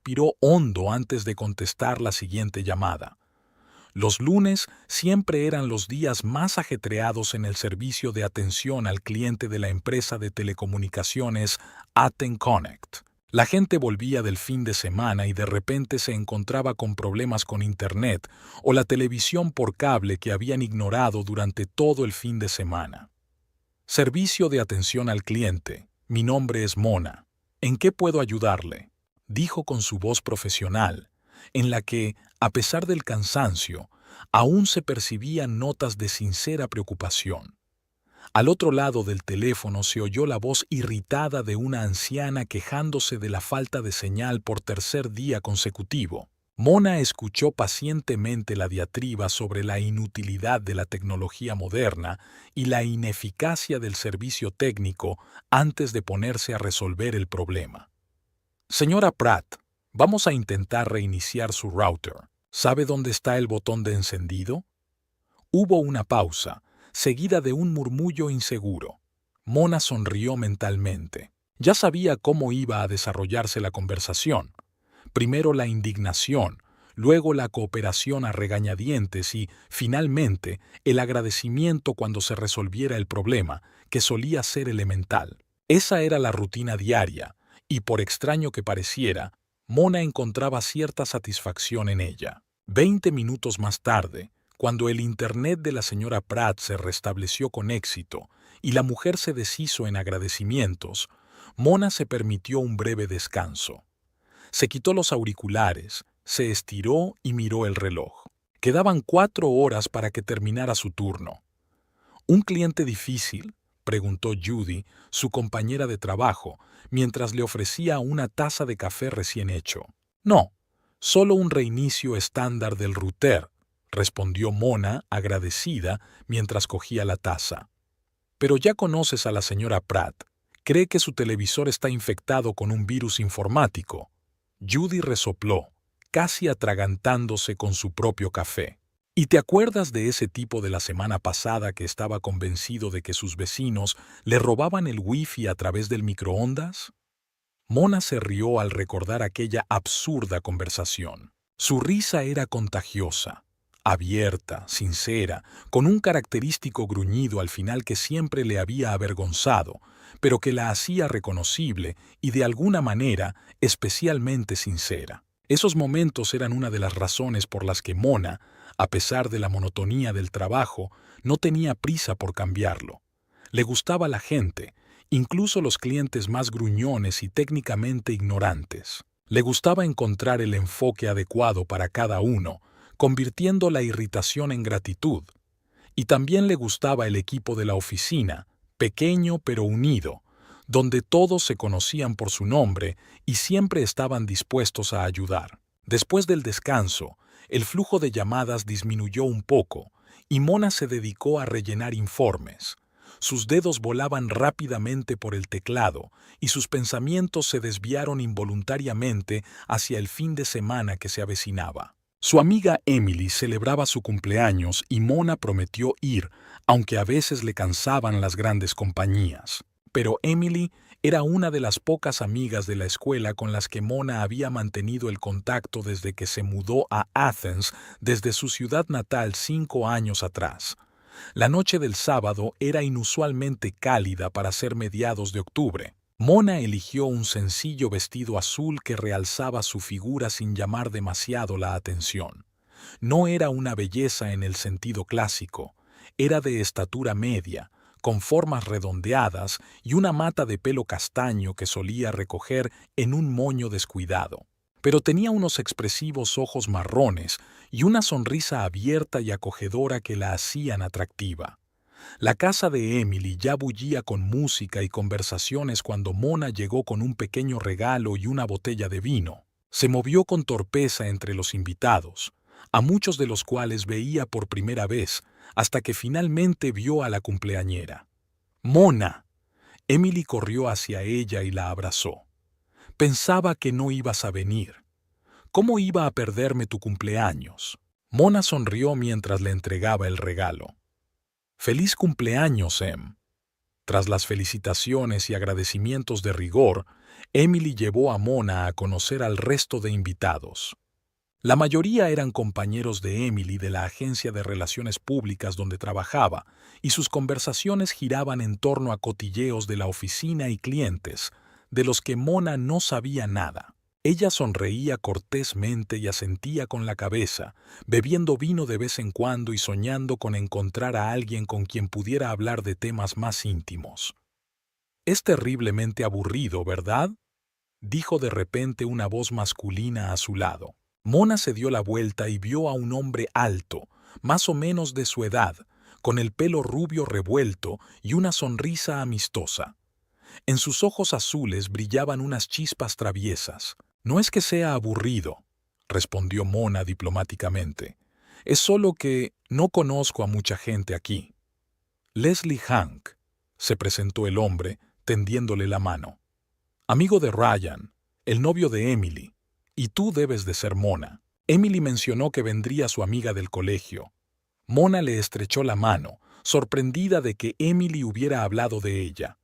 respiró hondo antes de contestar la siguiente llamada. Los lunes siempre eran los días más ajetreados en el servicio de atención al cliente de la empresa de telecomunicaciones Aten Connect. La gente volvía del fin de semana y de repente se encontraba con problemas con Internet o la televisión por cable que habían ignorado durante todo el fin de semana. Servicio de atención al cliente. Mi nombre es Mona. ¿En qué puedo ayudarle?, dijo con su voz profesional, en la que, a pesar del cansancio, aún se percibían notas de sincera preocupación. Al otro lado del teléfono se oyó la voz irritada de una anciana quejándose de la falta de señal por tercer día consecutivo. Mona escuchó pacientemente la diatriba sobre la inutilidad de la tecnología moderna y la ineficacia del servicio técnico antes de ponerse a resolver el problema. Señora Pratt, vamos a intentar reiniciar su router. ¿Sabe dónde está el botón de encendido? Hubo una pausa, seguida de un murmullo inseguro. Mona sonrió mentalmente. Ya sabía cómo iba a desarrollarse la conversación. Primero la indignación, luego la cooperación a regañadientes y, finalmente, el agradecimiento cuando se resolviera el problema, que solía ser elemental. Esa era la rutina diaria, y por extraño que pareciera, Mona encontraba cierta satisfacción en ella. 20 minutos más tarde, cuando el Internet de la señora Pratt se restableció con éxito y la mujer se deshizo en agradecimientos, Mona se permitió un breve descanso. Se quitó los auriculares, se estiró y miró el reloj. Quedaban 4 horas para que terminara su turno. ¿Un cliente difícil?, preguntó Judy, su compañera de trabajo, mientras le ofrecía una taza de café recién hecho. No, solo un reinicio estándar del router, respondió Mona, agradecida, mientras cogía la taza. Pero ya conoces a la señora Pratt. Cree que su televisor está infectado con un virus informático. Judy resopló, casi atragantándose con su propio café. ¿Y te acuerdas de ese tipo de la semana pasada que estaba convencido de que sus vecinos le robaban el wifi a través del microondas? Mona se rió al recordar aquella absurda conversación. Su risa era contagiosa, abierta, sincera, con un característico gruñido al final que siempre le había avergonzado, pero que la hacía reconocible y de alguna manera especialmente sincera. Esos momentos eran una de las razones por las que Mona, a pesar de la monotonía del trabajo, no tenía prisa por cambiarlo. Le gustaba la gente, incluso los clientes más gruñones y técnicamente ignorantes. Le gustaba encontrar el enfoque adecuado para cada uno, convirtiendo la irritación en gratitud. Y también le gustaba el equipo de la oficina, pequeño pero unido, donde todos se conocían por su nombre y siempre estaban dispuestos a ayudar. Después del descanso, el flujo de llamadas disminuyó un poco y Mona se dedicó a rellenar informes. Sus dedos volaban rápidamente por el teclado y sus pensamientos se desviaron involuntariamente hacia el fin de semana que se avecinaba. Su amiga Emily celebraba su cumpleaños y Mona prometió ir, aunque a veces le cansaban las grandes compañías. Pero Emily era una de las pocas amigas de la escuela con las que Mona había mantenido el contacto desde que se mudó a Athens desde su ciudad natal 5 años atrás. La noche del sábado era inusualmente cálida para ser mediados de octubre. Mona eligió un sencillo vestido azul que realzaba su figura sin llamar demasiado la atención. No era una belleza en el sentido clásico, era de estatura media, con formas redondeadas y una mata de pelo castaño que solía recoger en un moño descuidado. Pero tenía unos expresivos ojos marrones y una sonrisa abierta y acogedora que la hacían atractiva. La casa de Emily ya bullía con música y conversaciones cuando Mona llegó con un pequeño regalo y una botella de vino. Se movió con torpeza entre los invitados, a muchos de los cuales veía por primera vez, hasta que finalmente vio a la cumpleañera. ¡Mona! Emily corrió hacia ella y la abrazó. Pensaba que no ibas a venir. ¿Cómo iba a perderme tu cumpleaños? Mona sonrió mientras le entregaba el regalo. ¡Feliz cumpleaños, Em! Tras las felicitaciones y agradecimientos de rigor, Emily llevó a Mona a conocer al resto de invitados. La mayoría eran compañeros de Emily de la agencia de relaciones públicas donde trabajaba, y sus conversaciones giraban en torno a cotilleos de la oficina y clientes, de los que Mona no sabía nada. Ella sonreía cortésmente y asentía con la cabeza, bebiendo vino de vez en cuando y soñando con encontrar a alguien con quien pudiera hablar de temas más íntimos. «Es terriblemente aburrido, ¿verdad?», dijo de repente una voz masculina a su lado. Mona se dio la vuelta y vio a un hombre alto, más o menos de su edad, con el pelo rubio revuelto y una sonrisa amistosa. En sus ojos azules brillaban unas chispas traviesas. «No es que sea aburrido», respondió Mona diplomáticamente. «Es solo que no conozco a mucha gente aquí». «Leslie Hank», se presentó el hombre, tendiéndole la mano. «Amigo de Ryan, el novio de Emily, y tú debes de ser Mona». Emily mencionó que vendría su amiga del colegio. Mona le estrechó la mano, sorprendida de que Emily hubiera hablado de ella.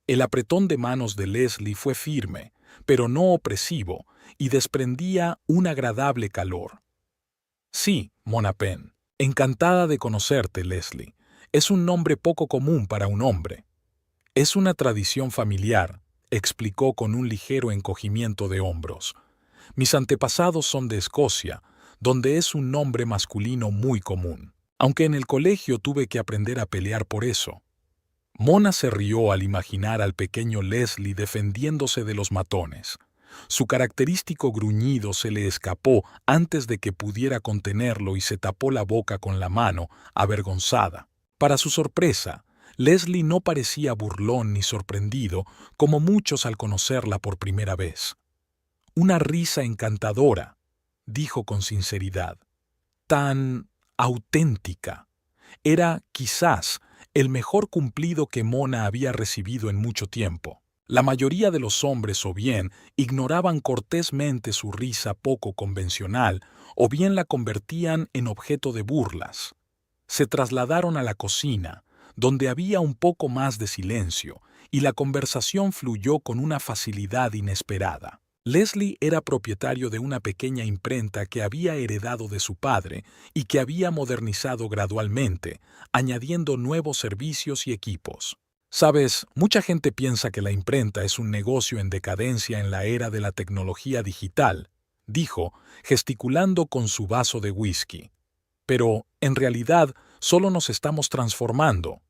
El apretón de manos de Leslie fue firme, pero no opresivo, y desprendía un agradable calor. «Sí, Mona Penn. Encantada de conocerte, Leslie. Es un nombre poco común para un hombre». «Es una tradición familiar», explicó con un ligero encogimiento de hombros. «Mis antepasados son de Escocia, donde es un nombre masculino muy común. Aunque en el colegio tuve que aprender a pelear por eso». Mona se rió al imaginar al pequeño Leslie defendiéndose de los matones. Su característico gruñido se le escapó antes de que pudiera contenerlo y se tapó la boca con la mano, avergonzada. Para su sorpresa, Leslie no parecía burlón ni sorprendido, como muchos al conocerla por primera vez. «Una risa encantadora», dijo con sinceridad. «Tan auténtica». Era, quizás, el mejor cumplido que Mona había recibido en mucho tiempo. La mayoría de los hombres o bien ignoraban cortésmente su risa poco convencional o bien la convertían en objeto de burlas. Se trasladaron a la cocina, donde había un poco más de silencio, y la conversación fluyó con una facilidad inesperada. Leslie era propietario de una pequeña imprenta que había heredado de su padre y que había modernizado gradualmente, añadiendo nuevos servicios y equipos. «Sabes, mucha gente piensa que la imprenta es un negocio en decadencia en la era de la tecnología digital», dijo, gesticulando con su vaso de whisky. «Pero, en realidad, solo nos estamos transformando.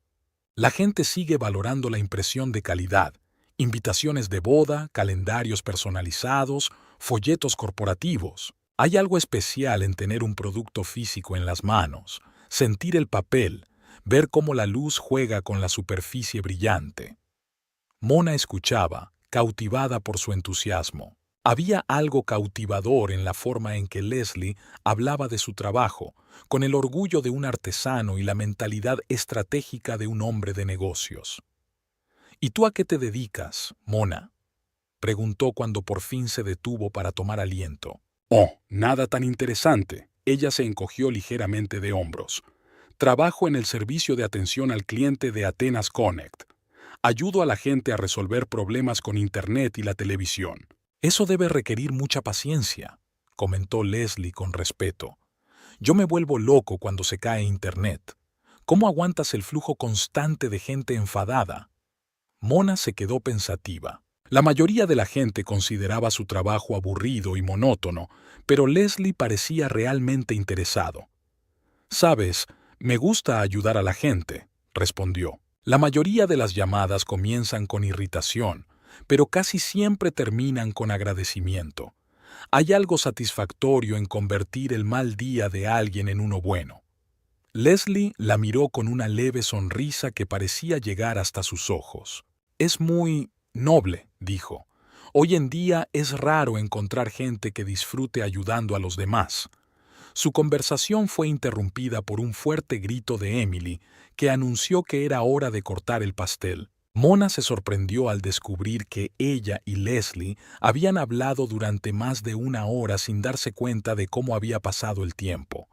La gente sigue valorando la impresión de calidad. Invitaciones de boda, calendarios personalizados, folletos corporativos. Hay algo especial en tener un producto físico en las manos, sentir el papel, ver cómo la luz juega con la superficie brillante». Mona escuchaba, cautivada por su entusiasmo. Había algo cautivador en la forma en que Leslie hablaba de su trabajo, con el orgullo de un artesano y la mentalidad estratégica de un hombre de negocios. «¿Y tú a qué te dedicas, Mona?», preguntó cuando por fin se detuvo para tomar aliento. «Oh, nada tan interesante». Ella se encogió ligeramente de hombros. «Trabajo en el servicio de atención al cliente de Atenas Connect. Ayudo a la gente a resolver problemas con Internet y la televisión». «Eso debe requerir mucha paciencia», comentó Leslie con respeto. «Yo me vuelvo loco cuando se cae Internet. ¿Cómo aguantas el flujo constante de gente enfadada?». Mona se quedó pensativa. La mayoría de la gente consideraba su trabajo aburrido y monótono, pero Leslie parecía realmente interesado. «Sabes, me gusta ayudar a la gente», respondió. «La mayoría de las llamadas comienzan con irritación, pero casi siempre terminan con agradecimiento. Hay algo satisfactorio en convertir el mal día de alguien en uno bueno». Leslie la miró con una leve sonrisa que parecía llegar hasta sus ojos. «Es muy noble», dijo. «Hoy en día es raro encontrar gente que disfrute ayudando a los demás». Su conversación fue interrumpida por un fuerte grito de Emily, que anunció que era hora de cortar el pastel. Mona se sorprendió al descubrir que ella y Leslie habían hablado durante más de una hora sin darse cuenta de cómo había pasado el tiempo.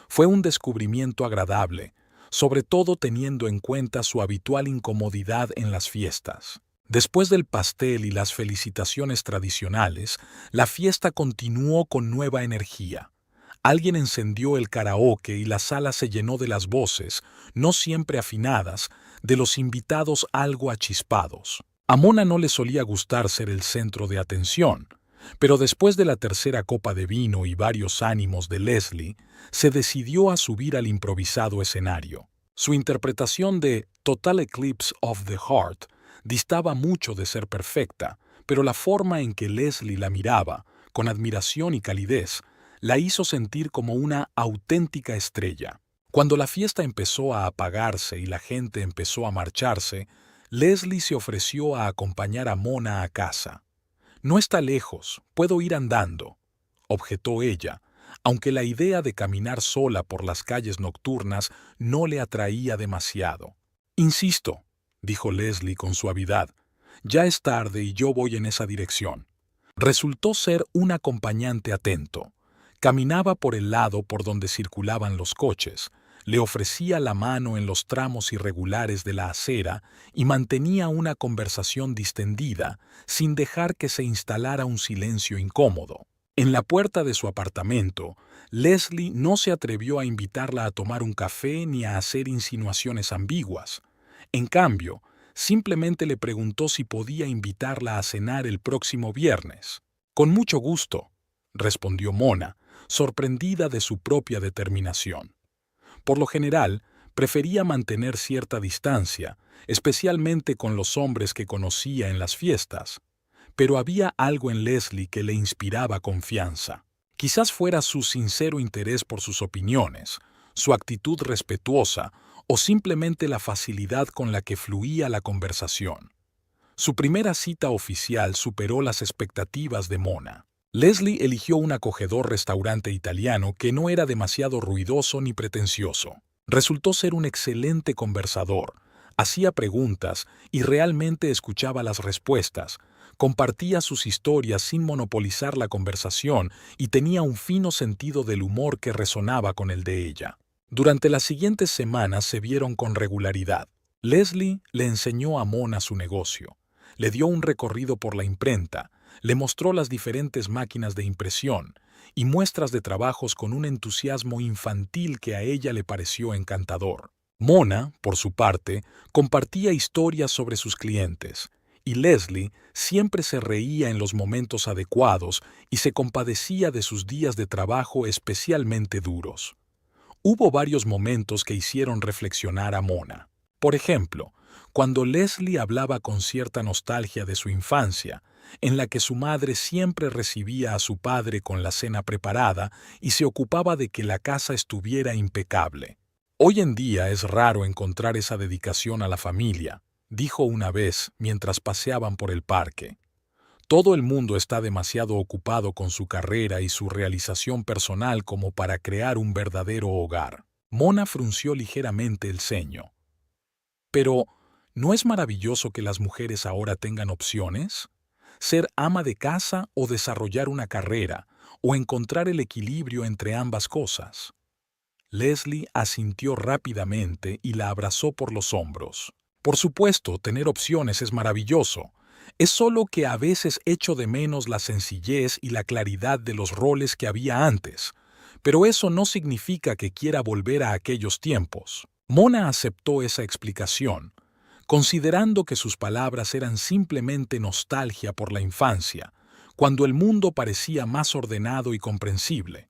Fue un descubrimiento agradable, sobre todo teniendo en cuenta su habitual incomodidad en las fiestas. Después del pastel y las felicitaciones tradicionales, la fiesta continuó con nueva energía. Alguien encendió el karaoke y la sala se llenó de las voces, no siempre afinadas, de los invitados algo achispados. A Mona no le solía gustar ser el centro de atención, pero después de la tercera copa de vino y varios ánimos de Leslie, se decidió a subir al improvisado escenario. Su interpretación de Total Eclipse of the Heart distaba mucho de ser perfecta, pero la forma en que Leslie la miraba, con admiración y calidez, la hizo sentir como una auténtica estrella. Cuando la fiesta empezó a apagarse y la gente empezó a marcharse, Leslie se ofreció a acompañar a Mona a casa. «No está lejos, puedo ir andando», objetó ella, aunque la idea de caminar sola por las calles nocturnas no le atraía demasiado. «Insisto», dijo Leslie con suavidad, «ya es tarde y yo voy en esa dirección». Resultó ser un acompañante atento. Caminaba por el lado por donde circulaban los coches, le ofrecía la mano en los tramos irregulares de la acera y mantenía una conversación distendida, sin dejar que se instalara un silencio incómodo. En la puerta de su apartamento, Leslie no se atrevió a invitarla a tomar un café ni a hacer insinuaciones ambiguas. En cambio, simplemente le preguntó si podía invitarla a cenar el próximo viernes. «Con mucho gusto», respondió Mona, sorprendida de su propia determinación. Por lo general, prefería mantener cierta distancia, especialmente con los hombres que conocía en las fiestas, pero había algo en Leslie que le inspiraba confianza. Quizás fuera su sincero interés por sus opiniones, su actitud respetuosa o simplemente la facilidad con la que fluía la conversación. Su primera cita oficial superó las expectativas de Mona. Leslie eligió un acogedor restaurante italiano que no era demasiado ruidoso ni pretencioso. Resultó ser un excelente conversador, hacía preguntas y realmente escuchaba las respuestas, compartía sus historias sin monopolizar la conversación y tenía un fino sentido del humor que resonaba con el de ella. Durante las siguientes semanas se vieron con regularidad. Leslie le enseñó a Mona su negocio, le dio un recorrido por la imprenta, le mostró las diferentes máquinas de impresión y muestras de trabajos con un entusiasmo infantil que a ella le pareció encantador. Mona, por su parte, compartía historias sobre sus clientes, y Leslie siempre se reía en los momentos adecuados y se compadecía de sus días de trabajo especialmente duros. Hubo varios momentos que hicieron reflexionar a Mona. Por ejemplo, cuando Leslie hablaba con cierta nostalgia de su infancia, en la que su madre siempre recibía a su padre con la cena preparada y se ocupaba de que la casa estuviera impecable. «Hoy en día es raro encontrar esa dedicación a la familia», dijo una vez mientras paseaban por el parque. «Todo el mundo está demasiado ocupado con su carrera y su realización personal como para crear un verdadero hogar». Mona frunció ligeramente el ceño. «Pero, ¿no es maravilloso que las mujeres ahora tengan opciones? Ser ama de casa o desarrollar una carrera, o encontrar el equilibrio entre ambas cosas». Leslie asintió rápidamente y la abrazó por los hombros. «Por supuesto, tener opciones es maravilloso. Es solo que a veces echo de menos la sencillez y la claridad de los roles que había antes. Pero eso no significa que quiera volver a aquellos tiempos». Mona aceptó esa explicación, considerando que sus palabras eran simplemente nostalgia por la infancia, cuando el mundo parecía más ordenado y comprensible.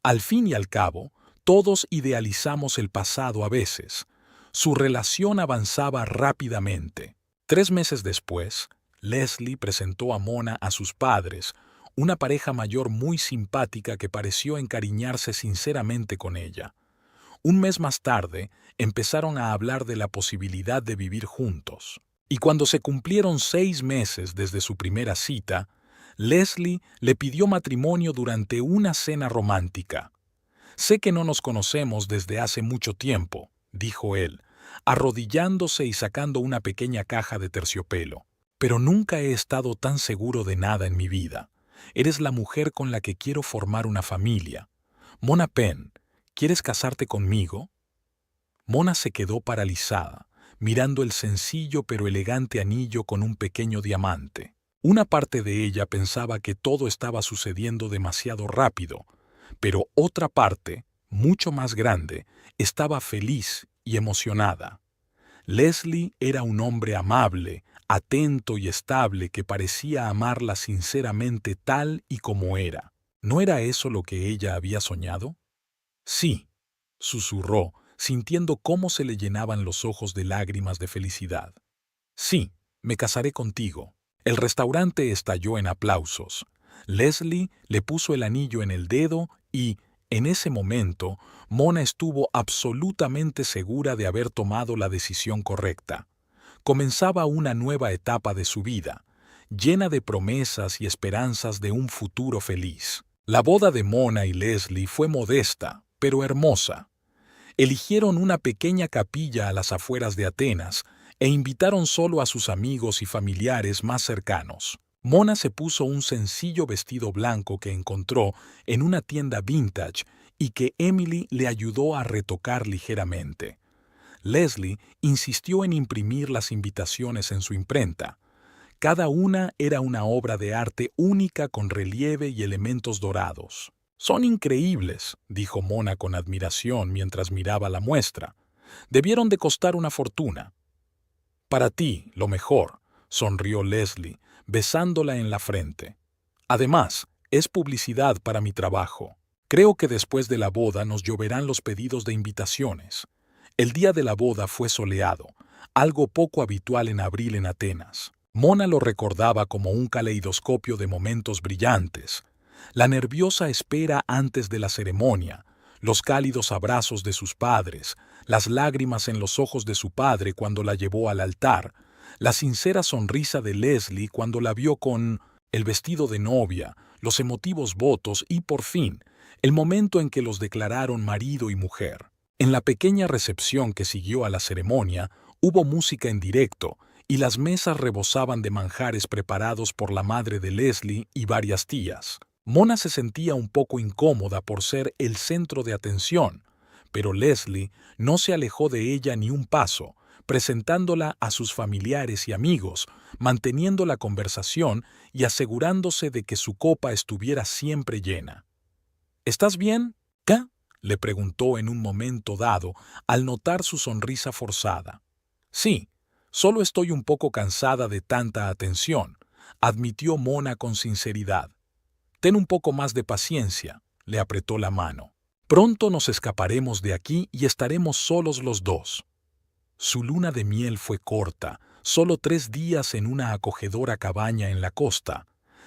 Al fin y al cabo, todos idealizamos el pasado a veces. Su relación avanzaba rápidamente. 3 meses después, Leslie presentó a Mona a sus padres, una pareja mayor muy simpática que pareció encariñarse sinceramente con ella. Un mes más tarde, empezaron a hablar de la posibilidad de vivir juntos. Y cuando se cumplieron 6 meses desde su primera cita, Leslie le pidió matrimonio durante una cena romántica. «Sé que no nos conocemos desde hace mucho tiempo», dijo él, arrodillándose y sacando una pequeña caja de terciopelo. «Pero nunca he estado tan seguro de nada en mi vida. Eres la mujer con la que quiero formar una familia. Mona Penn, ¿quieres casarte conmigo?» Mona se quedó paralizada, mirando el sencillo pero elegante anillo con un pequeño diamante. Una parte de ella pensaba que todo estaba sucediendo demasiado rápido, pero otra parte, mucho más grande, estaba feliz y emocionada. Leslie era un hombre amable, atento y estable que parecía amarla sinceramente tal y como era. ¿No era eso lo que ella había soñado? Sí, susurró, sintiendo cómo se le llenaban los ojos de lágrimas de felicidad. Sí, me casaré contigo. El restaurante estalló en aplausos. Leslie le puso el anillo en el dedo y, en ese momento, Mona estuvo absolutamente segura de haber tomado la decisión correcta. Comenzaba una nueva etapa de su vida, llena de promesas y esperanzas de un futuro feliz. La boda de Mona y Leslie fue modesta, pero hermosa. Eligieron una pequeña capilla a las afueras de Atenas e invitaron solo a sus amigos y familiares más cercanos. Mona se puso un sencillo vestido blanco que encontró en una tienda vintage y que Emily le ayudó a retocar ligeramente. Leslie insistió en imprimir las invitaciones en su imprenta. Cada una era una obra de arte única con relieve y elementos dorados. «Son increíbles», dijo Mona con admiración mientras miraba la muestra. «Debieron de costar una fortuna». «Para ti, lo mejor», sonrió Leslie, besándola en la frente. «Además, es publicidad para mi trabajo. Creo que después de la boda nos lloverán los pedidos de invitaciones». El día de la boda fue soleado, algo poco habitual en abril en Atenas. Mona lo recordaba como un caleidoscopio de momentos brillantes. La nerviosa espera antes de la ceremonia, los cálidos abrazos de sus padres, las lágrimas en los ojos de su padre cuando la llevó al altar, la sincera sonrisa de Leslie cuando la vio con el vestido de novia, los emotivos votos y, por fin, el momento en que los declararon marido y mujer. En la pequeña recepción que siguió a la ceremonia, hubo música en directo y las mesas rebosaban de manjares preparados por la madre de Leslie y varias tías. Mona se sentía un poco incómoda por ser el centro de atención, pero Leslie no se alejó de ella ni un paso, presentándola a sus familiares y amigos, manteniendo la conversación y asegurándose de que su copa estuviera siempre llena. «¿Estás bien? ¿Qué?», le preguntó en un momento dado al notar su sonrisa forzada. «Sí, solo estoy un poco cansada de tanta atención», admitió Mona con sinceridad. «Ten un poco más de paciencia», le apretó la mano. «Pronto nos escaparemos de aquí y estaremos solos los dos». Su luna de miel fue corta, solo 3 días en una acogedora cabaña en la costa.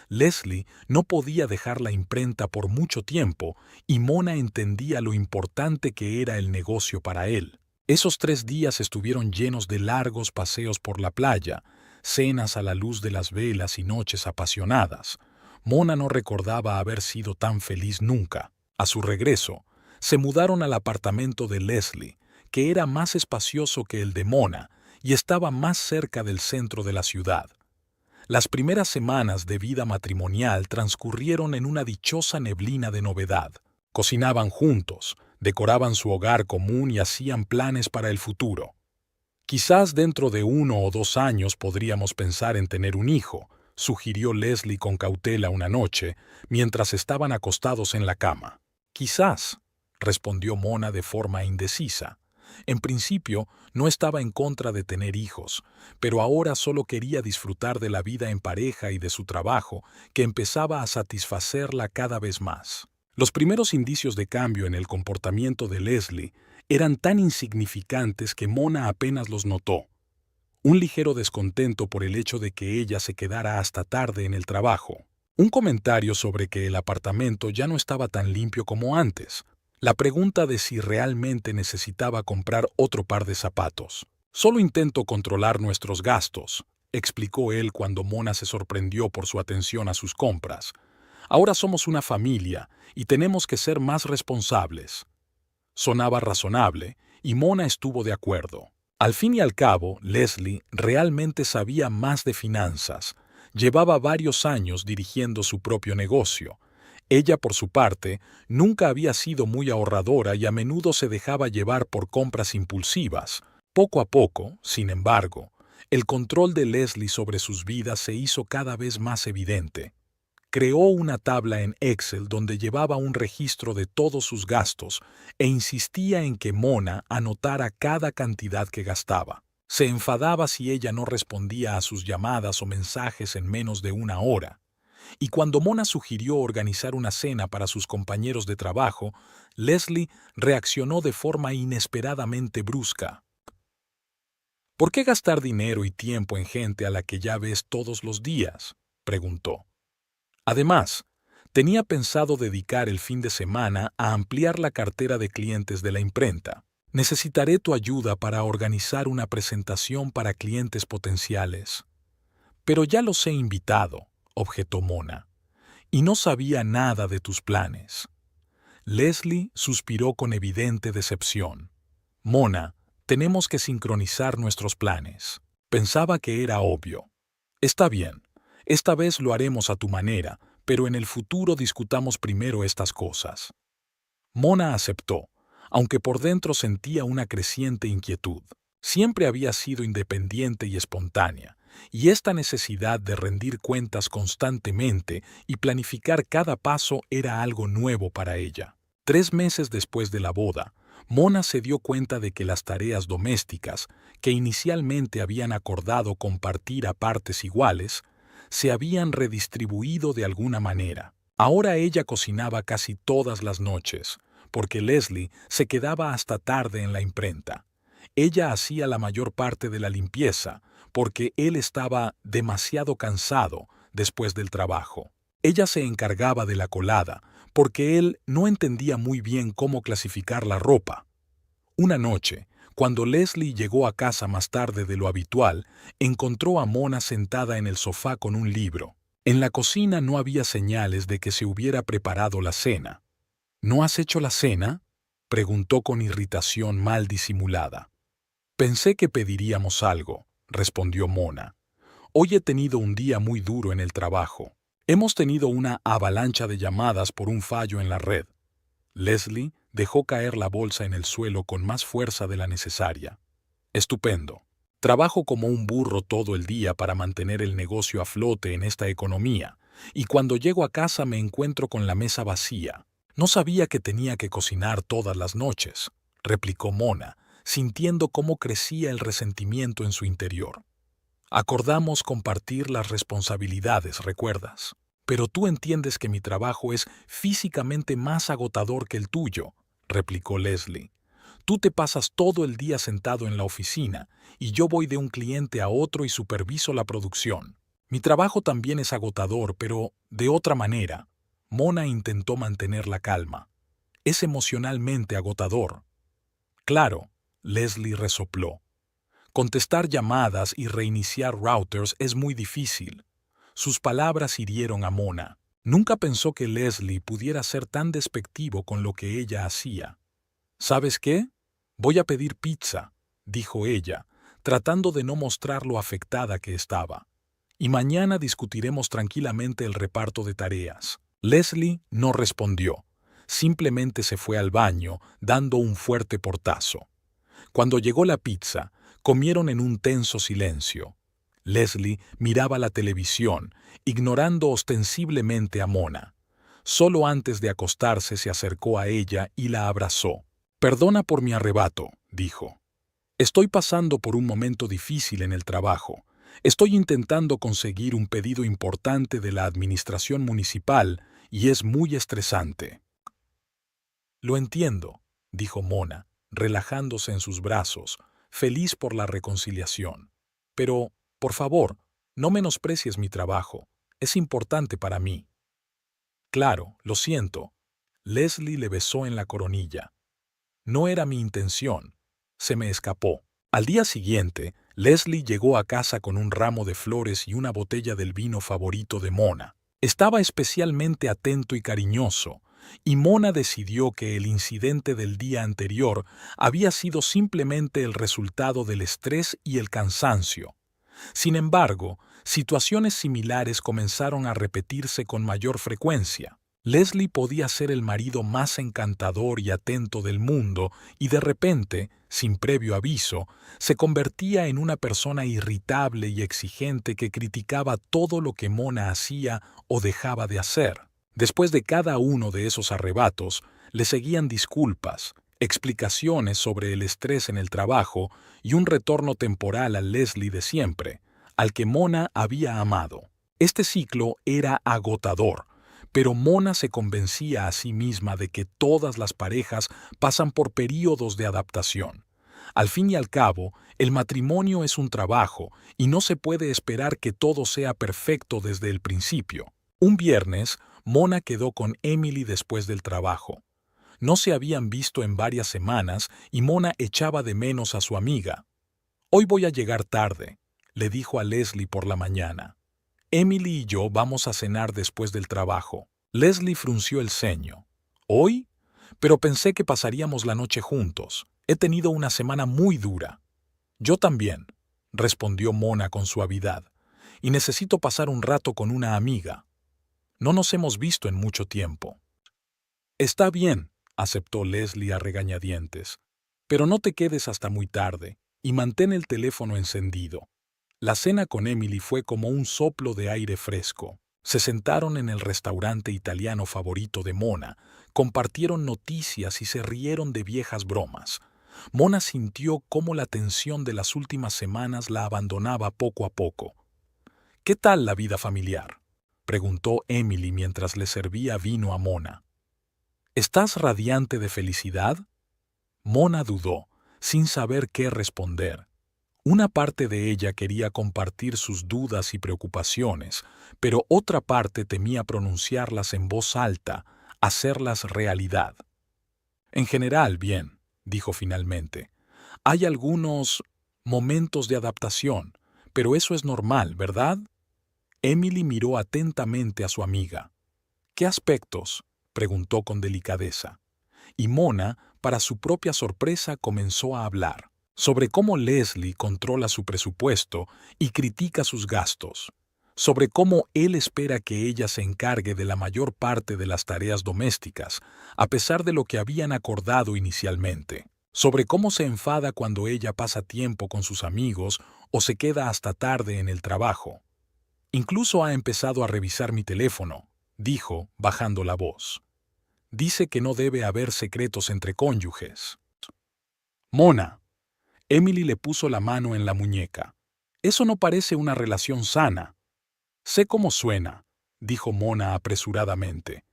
Leslie no podía dejar la imprenta por mucho tiempo y Mona entendía lo importante que era el negocio para él. Esos 3 días estuvieron llenos de largos paseos por la playa, cenas a la luz de las velas y noches apasionadas. Mona no recordaba haber sido tan feliz nunca. A su regreso, se mudaron al apartamento de Leslie, que era más espacioso que el de Mona y estaba más cerca del centro de la ciudad. Las primeras semanas de vida matrimonial transcurrieron en una dichosa neblina de novedad. Cocinaban juntos, decoraban su hogar común y hacían planes para el futuro. «Quizás dentro de 1 o 2 años podríamos pensar en tener un hijo», sugirió Leslie con cautela una noche, mientras estaban acostados en la cama. «Quizás», respondió Mona de forma indecisa. En principio, no estaba en contra de tener hijos, pero ahora solo quería disfrutar de la vida en pareja y de su trabajo, que empezaba a satisfacerla cada vez más. Los primeros indicios de cambio en el comportamiento de Leslie eran tan insignificantes que Mona apenas los notó. Un ligero descontento por el hecho de que ella se quedara hasta tarde en el trabajo. Un comentario sobre que el apartamento ya no estaba tan limpio como antes. La pregunta de si realmente necesitaba comprar otro par de zapatos. «Solo intento controlar nuestros gastos», explicó él cuando Mona se sorprendió por su atención a sus compras. «Ahora somos una familia y tenemos que ser más responsables». Sonaba razonable y Mona estuvo de acuerdo. Al fin y al cabo, Leslie realmente sabía más de finanzas. Llevaba varios años dirigiendo su propio negocio. Ella, por su parte, nunca había sido muy ahorradora y a menudo se dejaba llevar por compras impulsivas. Poco a poco, sin embargo, el control de Leslie sobre sus vidas se hizo cada vez más evidente. Creó una tabla en Excel donde llevaba un registro de todos sus gastos e insistía en que Mona anotara cada cantidad que gastaba. Se enfadaba si ella no respondía a sus llamadas o mensajes en menos de una hora. Y cuando Mona sugirió organizar una cena para sus compañeros de trabajo, Leslie reaccionó de forma inesperadamente brusca. ¿Por qué gastar dinero y tiempo en gente a la que ya ves todos los días?, preguntó. Además, tenía pensado dedicar el fin de semana a ampliar la cartera de clientes de la imprenta. Necesitaré tu ayuda para organizar una presentación para clientes potenciales. Pero ya los he invitado, objetó Mona, y no sabía nada de tus planes. Leslie suspiró con evidente decepción. Mona, tenemos que sincronizar nuestros planes. Pensaba que era obvio. Está bien, esta vez lo haremos a tu manera, pero en el futuro discutamos primero estas cosas. Mona aceptó, aunque por dentro sentía una creciente inquietud. Siempre había sido independiente y espontánea, y esta necesidad de rendir cuentas constantemente y planificar cada paso era algo nuevo para ella. 3 meses después de la boda, Mona se dio cuenta de que las tareas domésticas, que inicialmente habían acordado compartir a partes iguales, se habían redistribuido de alguna manera. Ahora ella cocinaba casi todas las noches, porque Leslie se quedaba hasta tarde en la imprenta. Ella hacía la mayor parte de la limpieza, porque él estaba demasiado cansado después del trabajo. Ella se encargaba de la colada, porque él no entendía muy bien cómo clasificar la ropa. Una noche, cuando Leslie llegó a casa más tarde de lo habitual, encontró a Mona sentada en el sofá con un libro. En la cocina no había señales de que se hubiera preparado la cena. ¿No has hecho la cena?, preguntó con irritación mal disimulada. Pensé que pediríamos algo, respondió Mona. Hoy he tenido un día muy duro en el trabajo. Hemos tenido una avalancha de llamadas por un fallo en la red. Leslie dejó caer la bolsa en el suelo con más fuerza de la necesaria. Estupendo. Trabajo como un burro todo el día para mantener el negocio a flote en esta economía, y cuando llego a casa me encuentro con la mesa vacía. No sabía que tenía que cocinar todas las noches, replicó Mona, sintiendo cómo crecía el resentimiento en su interior. Acordamos compartir las responsabilidades, ¿recuerdas? Pero tú entiendes que mi trabajo es físicamente más agotador que el tuyo, replicó Leslie. Tú te pasas todo el día sentado en la oficina y yo voy de un cliente a otro y superviso la producción. Mi trabajo también es agotador, pero de otra manera. Mona intentó mantener la calma. Es emocionalmente agotador. Claro, Leslie resopló. Contestar llamadas y reiniciar routers es muy difícil. Sus palabras hirieron a Mona. Nunca pensó que Leslie pudiera ser tan despectivo con lo que ella hacía. ¿Sabes qué? Voy a pedir pizza, dijo ella, tratando de no mostrar lo afectada que estaba. Y mañana discutiremos tranquilamente el reparto de tareas. Leslie no respondió. Simplemente se fue al baño, dando un fuerte portazo. Cuando llegó la pizza, comieron en un tenso silencio. Leslie miraba la televisión, ignorando ostensiblemente a Mona. Solo antes de acostarse se acercó a ella y la abrazó. «Perdona por mi arrebato», dijo. «Estoy pasando por un momento difícil en el trabajo. Estoy intentando conseguir un pedido importante de la administración municipal y es muy estresante». «Lo entiendo», dijo Mona, relajándose en sus brazos, feliz por la reconciliación. «Pero, por favor, no menosprecies mi trabajo. Es importante para mí». «Claro, lo siento». Leslie le besó en la coronilla. «No era mi intención. Se me escapó». Al día siguiente, Leslie llegó a casa con un ramo de flores y una botella del vino favorito de Mona. Estaba especialmente atento y cariñoso, y Mona decidió que el incidente del día anterior había sido simplemente el resultado del estrés y el cansancio. Sin embargo, situaciones similares comenzaron a repetirse con mayor frecuencia. Leslie podía ser el marido más encantador y atento del mundo y de repente, sin previo aviso, se convertía en una persona irritable y exigente que criticaba todo lo que Mona hacía o dejaba de hacer. Después de cada uno de esos arrebatos, le seguían disculpas, explicaciones sobre el estrés en el trabajo y un retorno temporal a Leslie de siempre, al que Mona había amado. Este ciclo era agotador, pero Mona se convencía a sí misma de que todas las parejas pasan por períodos de adaptación. Al fin y al cabo, el matrimonio es un trabajo y no se puede esperar que todo sea perfecto desde el principio. Un viernes, Mona quedó con Emily después del trabajo. No se habían visto en varias semanas y Mona echaba de menos a su amiga. «Hoy voy a llegar tarde», le dijo a Leslie por la mañana. «Emily y yo vamos a cenar después del trabajo». Leslie frunció el ceño. «¿Hoy? Pero pensé que pasaríamos la noche juntos. He tenido una semana muy dura». «Yo también», respondió Mona con suavidad. «Y necesito pasar un rato con una amiga. No nos hemos visto en mucho tiempo». «Está bien», aceptó Leslie a regañadientes. «Pero no te quedes hasta muy tarde y mantén el teléfono encendido». La cena con Emily fue como un soplo de aire fresco. Se sentaron en el restaurante italiano favorito de Mona, compartieron noticias y se rieron de viejas bromas. Mona sintió cómo la tensión de las últimas semanas la abandonaba poco a poco. «¿Qué tal la vida familiar?», preguntó Emily mientras le servía vino a Mona. «¿Estás radiante de felicidad?». Mona dudó, sin saber qué responder. Una parte de ella quería compartir sus dudas y preocupaciones, pero otra parte temía pronunciarlas en voz alta, hacerlas realidad. «En general, bien», dijo finalmente. «Hay algunos momentos de adaptación, pero eso es normal, ¿verdad?». Emily miró atentamente a su amiga. «¿Qué aspectos?», preguntó con delicadeza. Y Mona, para su propia sorpresa, comenzó a hablar sobre cómo Leslie controla su presupuesto y critica sus gastos, sobre cómo él espera que ella se encargue de la mayor parte de las tareas domésticas, a pesar de lo que habían acordado inicialmente, sobre cómo se enfada cuando ella pasa tiempo con sus amigos o se queda hasta tarde en el trabajo. «Incluso ha empezado a revisar mi teléfono», dijo, bajando la voz. «Dice que no debe haber secretos entre cónyuges». «Mona». Emily le puso la mano en la muñeca. «Eso no parece una relación sana». «Sé cómo suena», dijo Mona apresuradamente.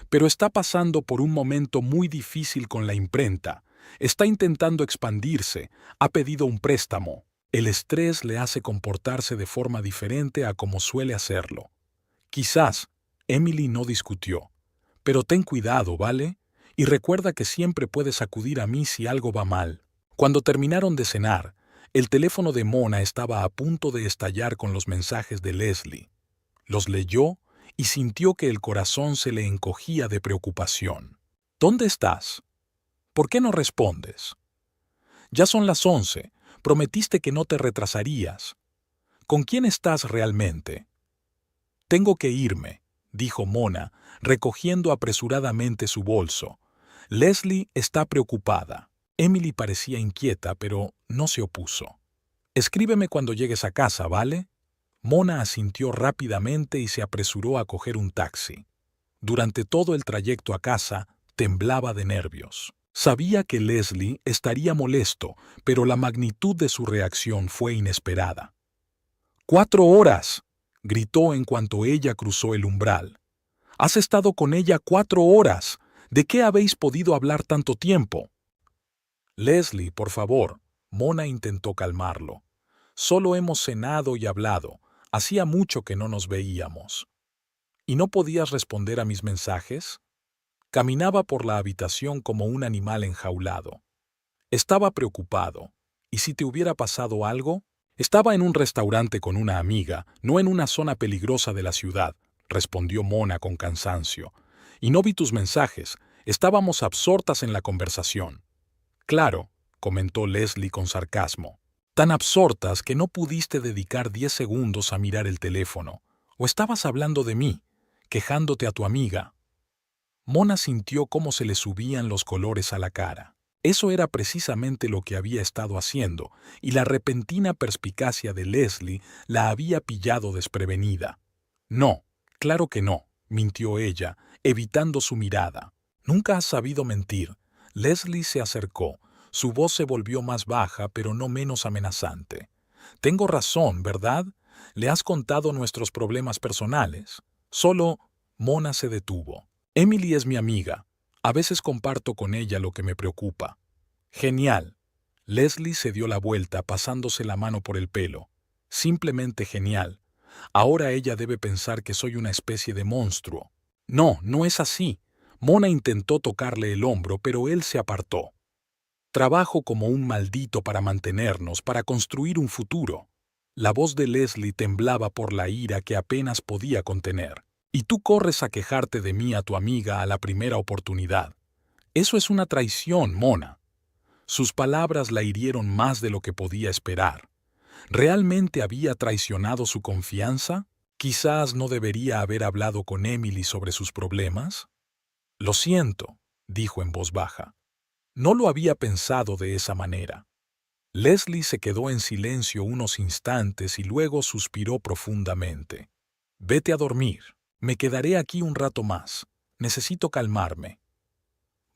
«Pero está pasando por un momento muy difícil con la imprenta. Está intentando expandirse, ha pedido un préstamo. El estrés le hace comportarse de forma diferente a como suele hacerlo». «Quizás», Emily no discutió. «Pero ten cuidado, ¿vale? Y recuerda que siempre puedes acudir a mí si algo va mal». Cuando terminaron de cenar, el teléfono de Mona estaba a punto de estallar con los mensajes de Leslie. Los leyó y sintió que el corazón se le encogía de preocupación. «¿Dónde estás? ¿Por qué no respondes? Ya son las 11. Prometiste que no te retrasarías. ¿Con quién estás realmente?» «Tengo que irme», dijo Mona, recogiendo apresuradamente su bolso. «Leslie está preocupada». Emily parecía inquieta, pero no se opuso. «Escríbeme cuando llegues a casa, ¿vale?». Mona asintió rápidamente y se apresuró a coger un taxi. Durante todo el trayecto a casa, temblaba de nervios. Sabía que Leslie estaría molesto, pero la magnitud de su reacción fue inesperada. «¡4 horas!», gritó en cuanto ella cruzó el umbral. «Has estado con ella 4 horas. ¿De qué habéis podido hablar tanto tiempo?». «Leslie, por favor», Mona intentó calmarlo. «Solo hemos cenado y hablado. Hacía mucho que no nos veíamos». «¿Y no podías responder a mis mensajes?». Caminaba por la habitación como un animal enjaulado. Estaba preocupado. ¿Y si te hubiera pasado algo? «Estaba en un restaurante con una amiga, no en una zona peligrosa de la ciudad», respondió Mona con cansancio. «Y no vi tus mensajes. Estábamos absortas en la conversación». «Claro», comentó Leslie con sarcasmo. «Tan absortas que no pudiste dedicar 10 segundos a mirar el teléfono. ¿O estabas hablando de mí, quejándote a tu amiga?». Mona sintió cómo se le subían los colores a la cara. Eso era precisamente lo que había estado haciendo, y la repentina perspicacia de Leslie la había pillado desprevenida. No, claro que no, mintió ella, evitando su mirada. Nunca has sabido mentir. Leslie se acercó. Su voz se volvió más baja, pero no menos amenazante. Tengo razón, ¿verdad? Le has contado nuestros problemas personales. Solo Mona se detuvo. Emily es mi amiga. A veces comparto con ella lo que me preocupa. Genial. Leslie se dio la vuelta pasándose la mano por el pelo. Simplemente genial. Ahora ella debe pensar que soy una especie de monstruo. No, no es así. Mona intentó tocarle el hombro, pero él se apartó. Trabajo como un maldito para mantenernos, para construir un futuro. La voz de Leslie temblaba por la ira que apenas podía contener. Y tú corres a quejarte de mí a tu amiga a la primera oportunidad. Eso es una traición, Mona. Sus palabras la hirieron más de lo que podía esperar. ¿Realmente había traicionado su confianza? Quizás no debería haber hablado con Emily sobre sus problemas. Lo siento, dijo en voz baja. No lo había pensado de esa manera. Leslie se quedó en silencio unos instantes y luego suspiró profundamente. Vete a dormir. Me quedaré aquí un rato más. Necesito calmarme.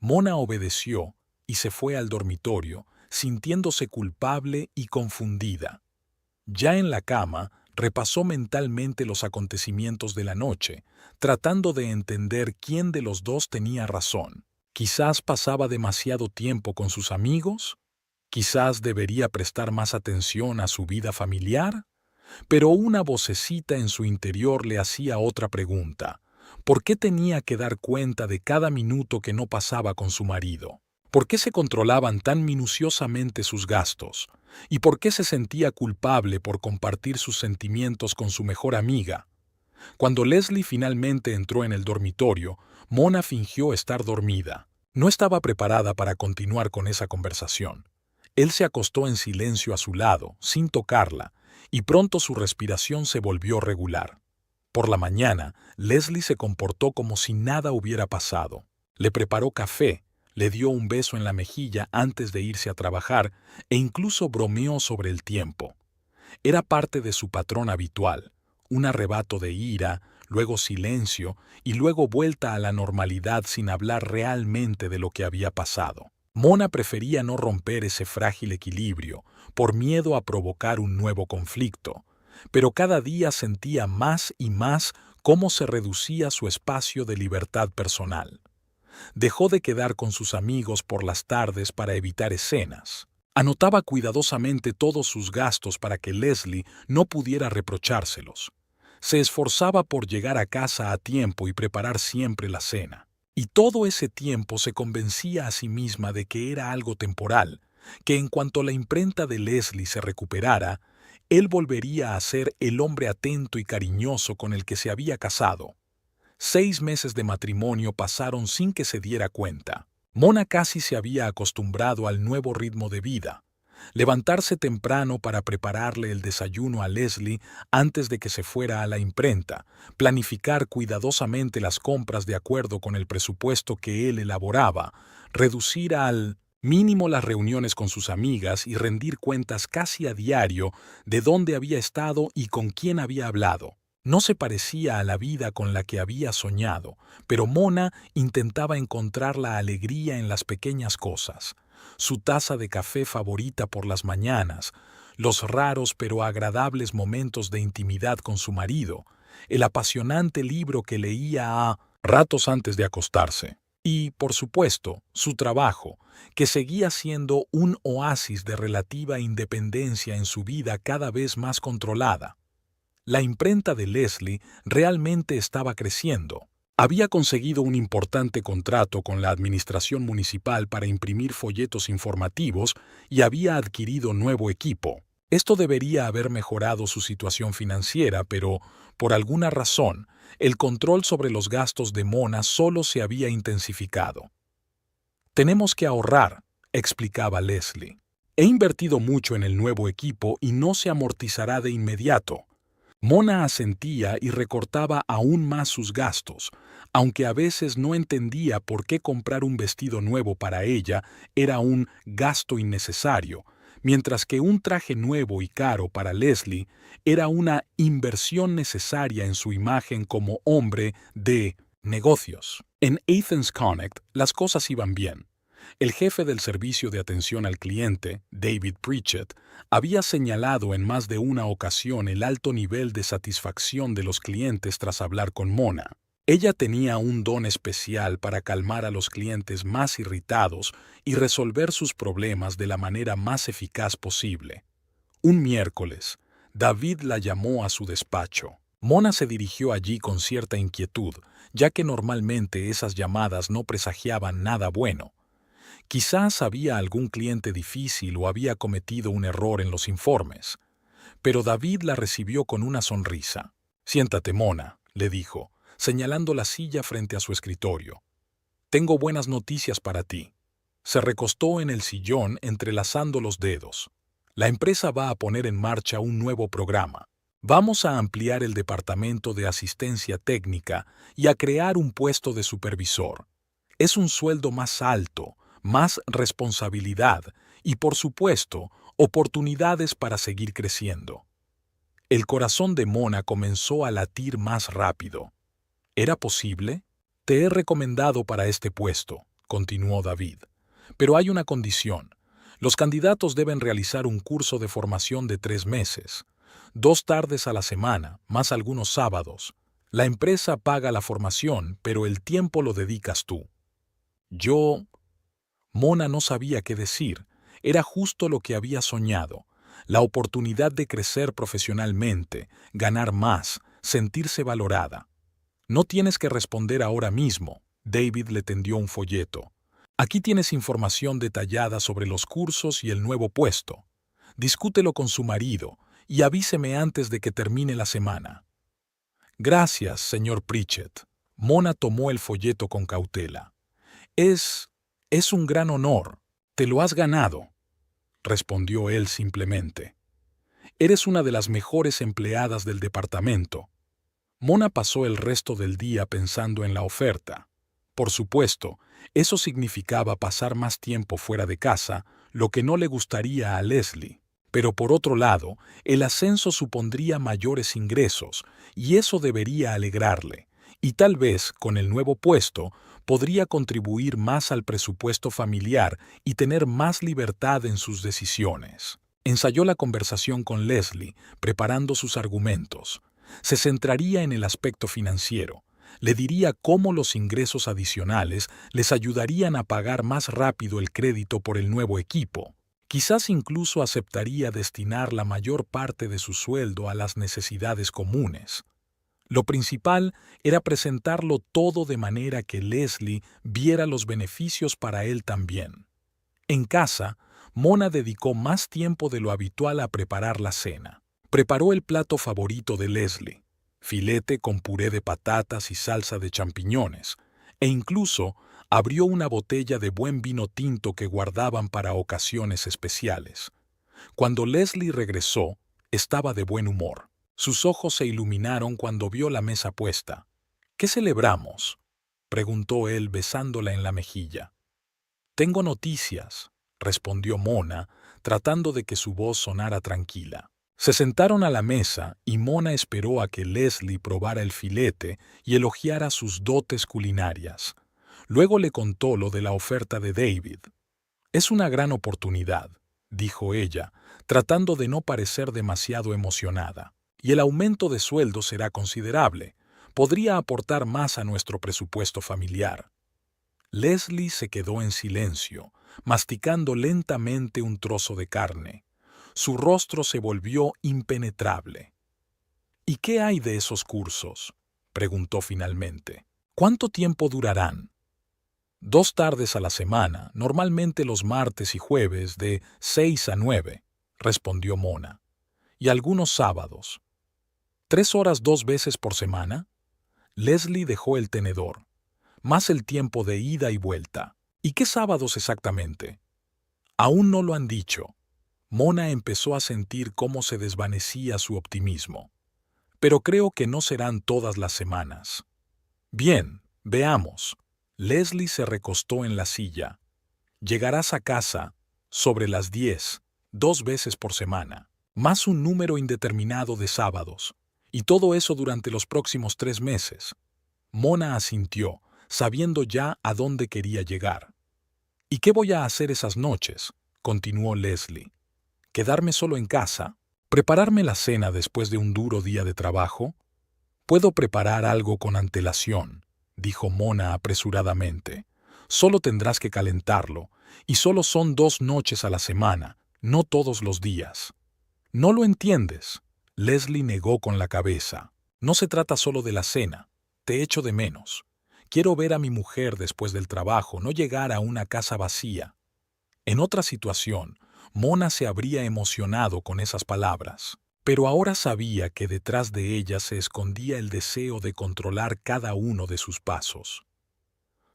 Mona obedeció y se fue al dormitorio, sintiéndose culpable y confundida. Ya en la cama, repasó mentalmente los acontecimientos de la noche, tratando de entender quién de los dos tenía razón. Quizás pasaba demasiado tiempo con sus amigos, quizás debería prestar más atención a su vida familiar, pero una vocecita en su interior le hacía otra pregunta. ¿Por qué tenía que dar cuenta de cada minuto que no pasaba con su marido? ¿Por qué se controlaban tan minuciosamente sus gastos? ¿Y por qué se sentía culpable por compartir sus sentimientos con su mejor amiga? Cuando Leslie finalmente entró en el dormitorio, Mona fingió estar dormida. No estaba preparada para continuar con esa conversación. Él se acostó en silencio a su lado, sin tocarla, y pronto su respiración se volvió regular. Por la mañana, Leslie se comportó como si nada hubiera pasado. Le preparó café, le dio un beso en la mejilla antes de irse a trabajar e incluso bromeó sobre el tiempo. Era parte de su patrón habitual, un arrebato de ira, luego silencio y luego vuelta a la normalidad sin hablar realmente de lo que había pasado. Mona prefería no romper ese frágil equilibrio, por miedo a provocar un nuevo conflicto, pero cada día sentía más y más cómo se reducía su espacio de libertad personal. Dejó de quedar con sus amigos por las tardes para evitar escenas. Anotaba cuidadosamente todos sus gastos para que Leslie no pudiera reprochárselos. Se esforzaba por llegar a casa a tiempo y preparar siempre la cena. Y todo ese tiempo se convencía a sí misma de que era algo temporal, que en cuanto la imprenta de Leslie se recuperara, él volvería a ser el hombre atento y cariñoso con el que se había casado. 6 meses de matrimonio pasaron sin que se diera cuenta. Mona casi se había acostumbrado al nuevo ritmo de vida. Levantarse temprano para prepararle el desayuno a Leslie antes de que se fuera a la imprenta, planificar cuidadosamente las compras de acuerdo con el presupuesto que él elaboraba, reducir al mínimo las reuniones con sus amigas y rendir cuentas casi a diario de dónde había estado y con quién había hablado. No se parecía a la vida con la que había soñado, pero Mona intentaba encontrar la alegría en las pequeñas cosas. Su taza de café favorita por las mañanas, los raros pero agradables momentos de intimidad con su marido, el apasionante libro que leía a ratos antes de acostarse. Y, por supuesto, su trabajo, que seguía siendo un oasis de relativa independencia en su vida cada vez más controlada. La imprenta de Leslie realmente estaba creciendo. Había conseguido un importante contrato con la administración municipal para imprimir folletos informativos y había adquirido nuevo equipo. Esto debería haber mejorado su situación financiera, pero, por alguna razón, el control sobre los gastos de Mona solo se había intensificado. «Tenemos que ahorrar», explicaba Leslie. «He invertido mucho en el nuevo equipo y no se amortizará de inmediato». Mona asentía y recortaba aún más sus gastos, aunque a veces no entendía por qué comprar un vestido nuevo para ella era un gasto innecesario, mientras que un traje nuevo y caro para Leslie era una inversión necesaria en su imagen como hombre de negocios. En Athens Connect las cosas iban bien. El jefe del servicio de atención al cliente, David Pritchett, había señalado en más de una ocasión el alto nivel de satisfacción de los clientes tras hablar con Mona. Ella tenía un don especial para calmar a los clientes más irritados y resolver sus problemas de la manera más eficaz posible. Un miércoles, David la llamó a su despacho. Mona se dirigió allí con cierta inquietud, ya que normalmente esas llamadas no presagiaban nada bueno. Quizás había algún cliente difícil o había cometido un error en los informes. Pero David la recibió con una sonrisa. «Siéntate, Mona», le dijo, señalando la silla frente a su escritorio. «Tengo buenas noticias para ti». Se recostó en el sillón entrelazando los dedos. «La empresa va a poner en marcha un nuevo programa. Vamos a ampliar el departamento de asistencia técnica y a crear un puesto de supervisor. Es un sueldo más alto, más responsabilidad y, por supuesto, oportunidades para seguir creciendo». El corazón de Mona comenzó a latir más rápido. ¿Era posible? «Te he recomendado para este puesto», continuó David. «Pero hay una condición. Los candidatos deben realizar un curso de formación de 3 meses. 2 tardes a la semana, más algunos sábados. La empresa paga la formación, pero el tiempo lo dedicas tú». Mona no sabía qué decir. Era justo lo que había soñado. La oportunidad de crecer profesionalmente, ganar más, sentirse valorada. «No tienes que responder ahora mismo», David le tendió un folleto. «Aquí tienes información detallada sobre los cursos y el nuevo puesto. Discútelo con su marido y avíseme antes de que termine la semana». «Gracias, señor Pritchett». Mona tomó el folleto con cautela. Es un gran honor. Te lo has ganado», respondió él simplemente. «Eres una de las mejores empleadas del departamento». Mona pasó el resto del día pensando en la oferta. Por supuesto, eso significaba pasar más tiempo fuera de casa, lo que no le gustaría a Leslie. Pero por otro lado, el ascenso supondría mayores ingresos, y eso debería alegrarle. Y tal vez, con el nuevo puesto, podría contribuir más al presupuesto familiar y tener más libertad en sus decisiones. Ensayó la conversación con Leslie, preparando sus argumentos. Se centraría en el aspecto financiero. Le diría cómo los ingresos adicionales les ayudarían a pagar más rápido el crédito por el nuevo equipo. Quizás incluso aceptaría destinar la mayor parte de su sueldo a las necesidades comunes. Lo principal era presentarlo todo de manera que Leslie viera los beneficios para él también. En casa, Mona dedicó más tiempo de lo habitual a preparar la cena. Preparó el plato favorito de Leslie, filete con puré de patatas y salsa de champiñones, e incluso abrió una botella de buen vino tinto que guardaban para ocasiones especiales. Cuando Leslie regresó, estaba de buen humor. Sus ojos se iluminaron cuando vio la mesa puesta. «¿Qué celebramos?», preguntó él besándola en la mejilla. «Tengo noticias», respondió Mona, tratando de que su voz sonara tranquila. Se sentaron a la mesa y Mona esperó a que Leslie probara el filete y elogiara sus dotes culinarias. Luego le contó lo de la oferta de David. «Es una gran oportunidad», dijo ella, tratando de no parecer demasiado emocionada. «Y el aumento de sueldo será considerable. Podría aportar más a nuestro presupuesto familiar». Leslie se quedó en silencio, masticando lentamente un trozo de carne. Su rostro se volvió impenetrable. «¿Y qué hay de esos cursos?», preguntó finalmente. «¿Cuánto tiempo durarán?». «2 tardes a la semana, normalmente los martes y jueves de 6 a 9, respondió Mona. «Y algunos sábados». «¿3 horas 2 veces por semana?». Leslie dejó el tenedor. «Más el tiempo de ida y vuelta». «¿Y qué sábados exactamente?». «Aún no lo han dicho». Mona empezó a sentir cómo se desvanecía su optimismo. «Pero creo que no serán todas las semanas». «Bien», Veamos. Leslie se recostó en la silla. Llegarás a casa sobre las 10, 2 veces por semana, más un número indeterminado de sábados, y todo eso durante los próximos 3 meses. Mona asintió, sabiendo ya a dónde quería llegar. ¿Y qué voy a hacer esas noches?, continuó Leslie. ¿Quedarme solo en casa? ¿Prepararme la cena después de un duro día de trabajo? Puedo preparar algo con antelación, dijo Mona apresuradamente. Solo tendrás que calentarlo, y solo son 2 noches a la semana, no todos los días. ¿No lo entiendes? Leslie negó con la cabeza. No se trata solo de la cena. Te echo de menos. Quiero ver a mi mujer después del trabajo, no llegar a una casa vacía. En otra situación, Mona se habría emocionado con esas palabras, pero ahora sabía que detrás de ellas se escondía el deseo de controlar cada uno de sus pasos.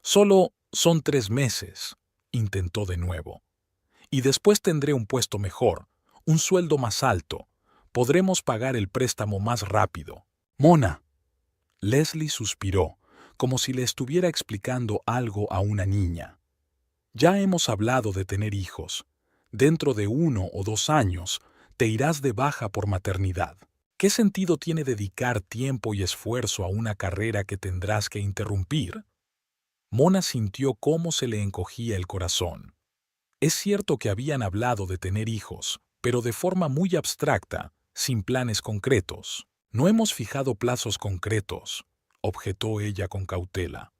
Solo son 3 meses, intentó de nuevo. Y después tendré un puesto mejor, un sueldo más alto. Podremos pagar el préstamo más rápido. Mona. Leslie suspiró, como si le estuviera explicando algo a una niña. Ya hemos hablado de tener hijos. Dentro de 1 o 2 años, te irás de baja por maternidad. ¿Qué sentido tiene dedicar tiempo y esfuerzo a una carrera que tendrás que interrumpir? Mona sintió cómo se le encogía el corazón. Es cierto que habían hablado de tener hijos, pero de forma muy abstracta, sin planes concretos. No hemos fijado plazos concretos, objetó ella con cautela.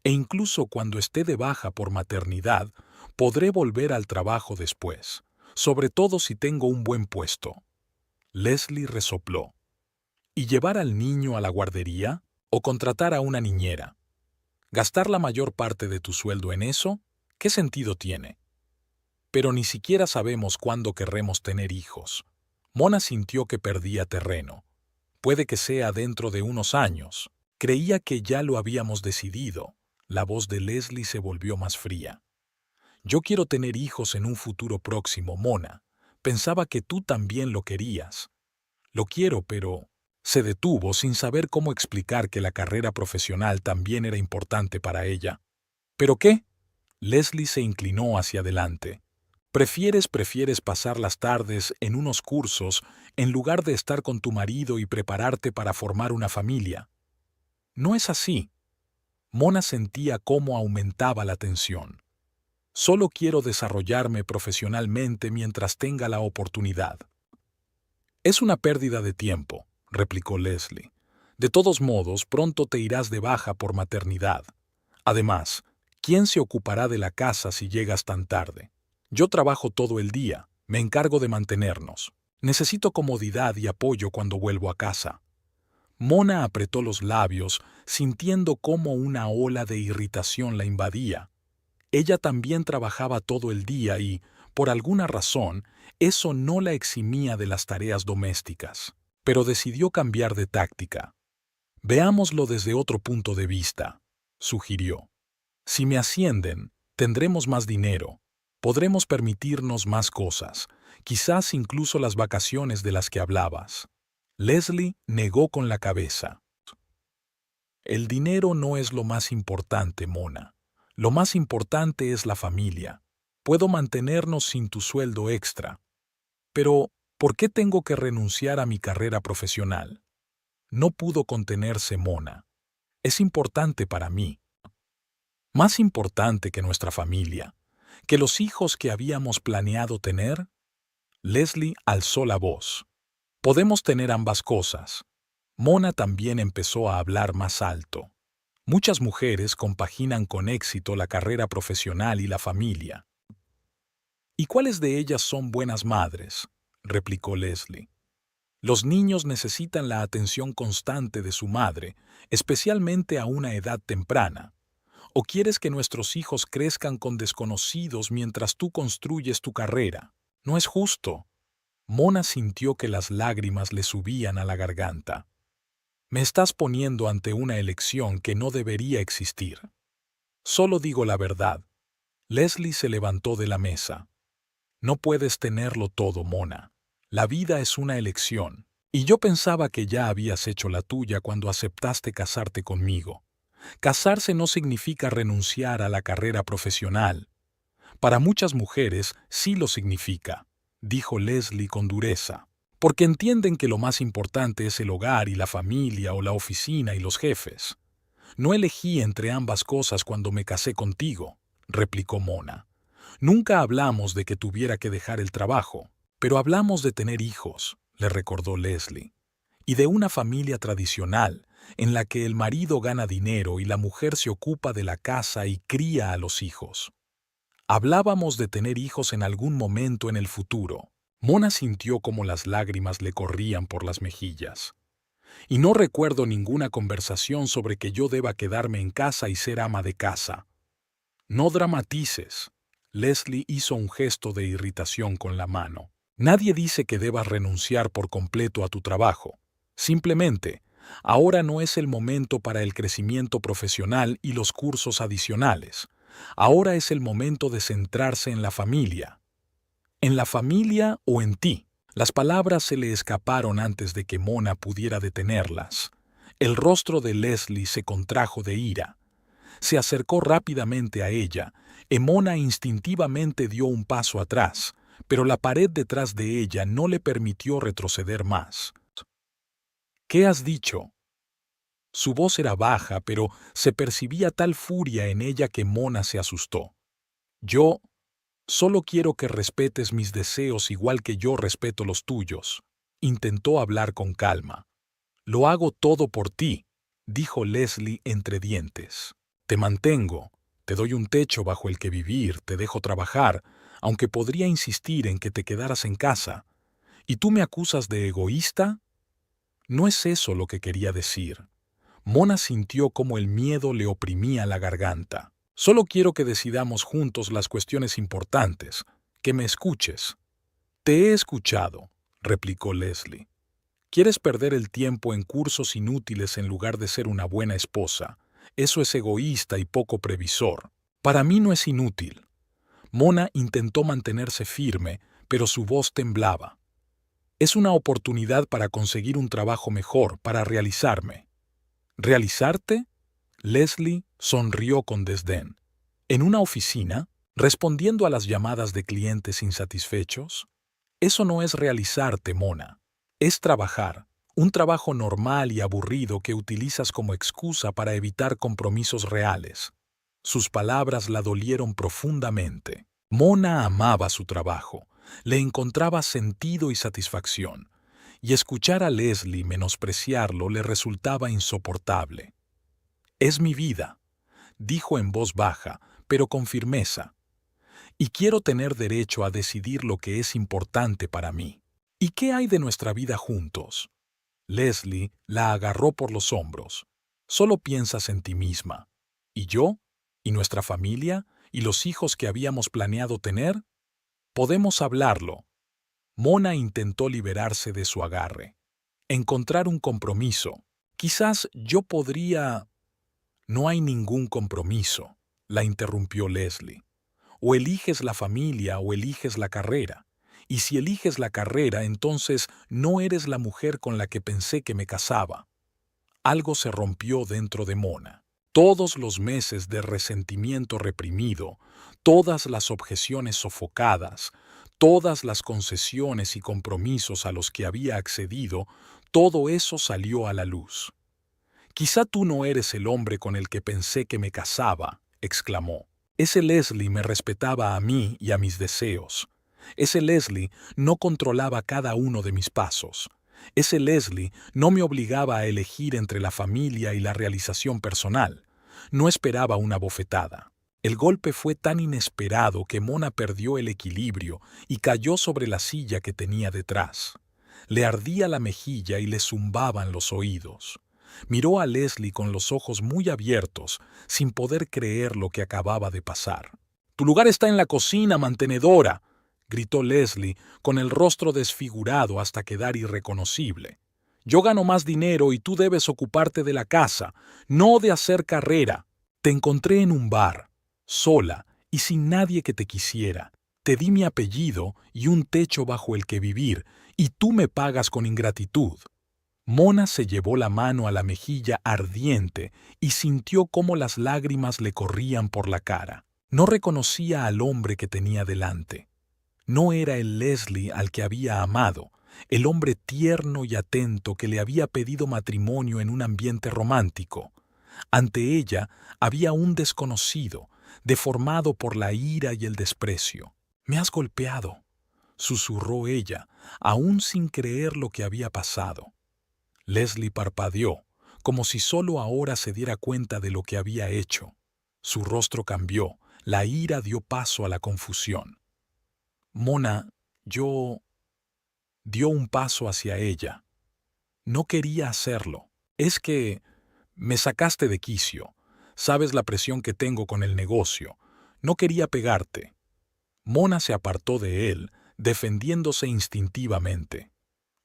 E incluso cuando esté de baja por maternidad, podré volver al trabajo después, sobre todo si tengo un buen puesto. Leslie resopló. ¿Y llevar al niño a la guardería o contratar a una niñera? ¿Gastar la mayor parte de tu sueldo en eso? ¿Qué sentido tiene? Pero ni siquiera sabemos cuándo querremos tener hijos. Mona sintió que perdía terreno. Puede que sea dentro de unos años. Creía que ya lo habíamos decidido. La voz de Leslie se volvió más fría. Yo quiero tener hijos en un futuro próximo, Mona. Pensaba que tú también lo querías. Lo quiero, pero... Se detuvo sin saber cómo explicar que la carrera profesional también era importante para ella. ¿Pero qué? Leslie se inclinó hacia adelante. ¿Prefieres pasar las tardes en unos cursos en lugar de estar con tu marido y prepararte para formar una familia? No es así. Mona sentía cómo aumentaba la tensión. Solo quiero desarrollarme profesionalmente mientras tenga la oportunidad. Es una pérdida de tiempo, replicó Leslie. De todos modos, pronto te irás de baja por maternidad. Además, ¿quién se ocupará de la casa si llegas tan tarde? Yo trabajo todo el día, me encargo de mantenernos. Necesito comodidad y apoyo cuando vuelvo a casa. Mona apretó los labios, sintiendo cómo una ola de irritación la invadía. Ella también trabajaba todo el día y, por alguna razón, eso no la eximía de las tareas domésticas. Pero decidió cambiar de táctica. Veámoslo desde otro punto de vista, sugirió. Si me ascienden, tendremos más dinero, podremos permitirnos más cosas, quizás incluso las vacaciones de las que hablabas. Leslie negó con la cabeza. El dinero no es lo más importante, Mona. Lo más importante es la familia. Puedo mantenernos sin tu sueldo extra. Pero, ¿por qué tengo que renunciar a mi carrera profesional? No pudo contenerse Mona. Es importante para mí. Más importante que nuestra familia, que los hijos que habíamos planeado tener. Leslie alzó la voz. Podemos tener ambas cosas. Mona también empezó a hablar más alto. Muchas mujeres compaginan con éxito la carrera profesional y la familia. ¿Y cuáles de ellas son buenas madres?, replicó Leslie. Los niños necesitan la atención constante de su madre, especialmente a una edad temprana. ¿O quieres que nuestros hijos crezcan con desconocidos mientras tú construyes tu carrera? No es justo. Mona sintió que las lágrimas le subían a la garganta. Me estás poniendo ante una elección que no debería existir. Solo digo la verdad. Leslie se levantó de la mesa. No puedes tenerlo todo, Mona. La vida es una elección. Y yo pensaba que ya habías hecho la tuya cuando aceptaste casarte conmigo. Casarse no significa renunciar a la carrera profesional. Para muchas mujeres sí lo significa, dijo Leslie con dureza, porque entienden que lo más importante es el hogar y la familia o la oficina y los jefes. No elegí entre ambas cosas cuando me casé contigo, replicó Mona. Nunca hablamos de que tuviera que dejar el trabajo, pero hablamos de tener hijos, le recordó Leslie, y de una familia tradicional, en la que el marido gana dinero y la mujer se ocupa de la casa y cría a los hijos. Hablábamos de tener hijos en algún momento en el futuro. Mona sintió como las lágrimas le corrían por las mejillas. Y no recuerdo ninguna conversación sobre que yo deba quedarme en casa y ser ama de casa. No dramatices. Leslie hizo un gesto de irritación con la mano. Nadie dice que debas renunciar por completo a tu trabajo. Simplemente, ahora no es el momento para el crecimiento profesional y los cursos adicionales. Ahora es el momento de centrarse en la familia. ¿En la familia o en ti? Las palabras se le escaparon antes de que Mona pudiera detenerlas. El rostro de Leslie se contrajo de ira. Se acercó rápidamente a ella, y Mona instintivamente dio un paso atrás, pero la pared detrás de ella no le permitió retroceder más. ¿Qué has dicho? Su voz era baja, pero se percibía tal furia en ella que Mona se asustó. Yo solo quiero que respetes mis deseos igual que yo respeto los tuyos. Intentó hablar con calma. Lo hago todo por ti, dijo Leslie entre dientes. Te mantengo, te doy un techo bajo el que vivir, te dejo trabajar, aunque podría insistir en que te quedaras en casa. ¿Y tú me acusas de egoísta? No es eso lo que quería decir. Mona sintió cómo el miedo le oprimía la garganta. Solo quiero que decidamos juntos las cuestiones importantes, que me escuches. Te he escuchado, replicó Leslie. Quieres perder el tiempo en cursos inútiles en lugar de ser una buena esposa. Eso es egoísta y poco previsor. Para mí no es inútil. Mona intentó mantenerse firme, pero su voz temblaba. Es una oportunidad para conseguir un trabajo mejor, para realizarme. ¿Realizarte? Leslie sonrió con desdén. ¿En una oficina? ¿Respondiendo a las llamadas de clientes insatisfechos? Eso no es realizarte, Mona. Es trabajar. Un trabajo normal y aburrido que utilizas como excusa para evitar compromisos reales. Sus palabras la dolieron profundamente. Mona amaba su trabajo. Le encontraba sentido y satisfacción. Y escuchar a Leslie menospreciarlo le resultaba insoportable. Es mi vida, dijo en voz baja, pero con firmeza. Y quiero tener derecho a decidir lo que es importante para mí. ¿Y qué hay de nuestra vida juntos? Leslie la agarró por los hombros. Solo piensas en ti misma. ¿Y yo? ¿Y nuestra familia? ¿Y los hijos que habíamos planeado tener? Podemos hablarlo. Mona intentó liberarse de su agarre. Encontrar un compromiso. Quizás yo podría... No hay ningún compromiso, la interrumpió Leslie. O eliges la familia o eliges la carrera. Y si eliges la carrera, entonces no eres la mujer con la que pensé que me casaba. Algo se rompió dentro de Mona. Todos los meses de resentimiento reprimido, todas las objeciones sofocadas, todas las concesiones y compromisos a los que había accedido, todo eso salió a la luz. «Quizá tú no eres el hombre con el que pensé que me casaba», exclamó. «Ese Leslie me respetaba a mí y a mis deseos. Ese Leslie no controlaba cada uno de mis pasos. Ese Leslie no me obligaba a elegir entre la familia y la realización personal. No esperaba una bofetada». El golpe fue tan inesperado que Mona perdió el equilibrio y cayó sobre la silla que tenía detrás. Le ardía la mejilla y le zumbaban los oídos. Miró a Leslie con los ojos muy abiertos, sin poder creer lo que acababa de pasar. «Tu lugar está en la cocina, mantenedora», gritó Leslie, con el rostro desfigurado hasta quedar irreconocible. «Yo gano más dinero y tú debes ocuparte de la casa, no de hacer carrera. Te encontré en un bar, sola y sin nadie que te quisiera. Te di mi apellido y un techo bajo el que vivir, y tú me pagas con ingratitud. Mona se llevó la mano a la mejilla ardiente y sintió cómo las lágrimas le corrían por la cara. No reconocía al hombre que tenía delante. No era el Leslie al que había amado, el hombre tierno y atento que le había pedido matrimonio en un ambiente romántico. Ante ella había un desconocido, deformado por la ira y el desprecio. «Me has golpeado», susurró ella, aún sin creer lo que había pasado. Leslie parpadeó, como si solo ahora se diera cuenta de lo que había hecho. Su rostro cambió, la ira dio paso a la confusión. «Mona, yo...» Dio un paso hacia ella. «No quería hacerlo. Es que me sacaste de quicio. Sabes la presión que tengo con el negocio. No quería pegarte». Mona se apartó de él, defendiéndose instintivamente.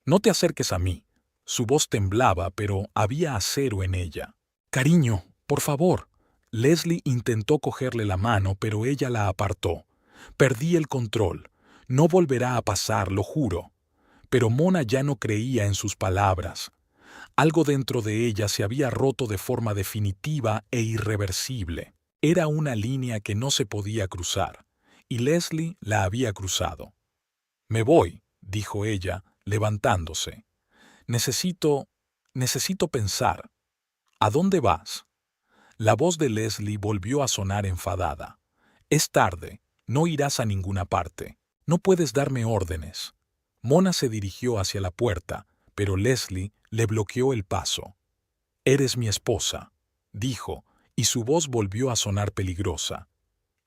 «No te acerques a mí». Su voz temblaba, pero había acero en ella. «Cariño, por favor». Leslie intentó cogerle la mano, pero ella la apartó. «Perdí el control. No volverá a pasar, lo juro». Pero Mona ya no creía en sus palabras. Algo dentro de ella se había roto de forma definitiva e irreversible. Era una línea que no se podía cruzar, y Leslie la había cruzado. «Me voy», dijo ella, levantándose. Necesito pensar». «¿A dónde vas?» La voz de Leslie volvió a sonar enfadada. «Es tarde, no irás a ninguna parte. No puedes darme órdenes». Mona se dirigió hacia la puerta, pero Leslie le bloqueó el paso. «Eres mi esposa», dijo, y su voz volvió a sonar peligrosa.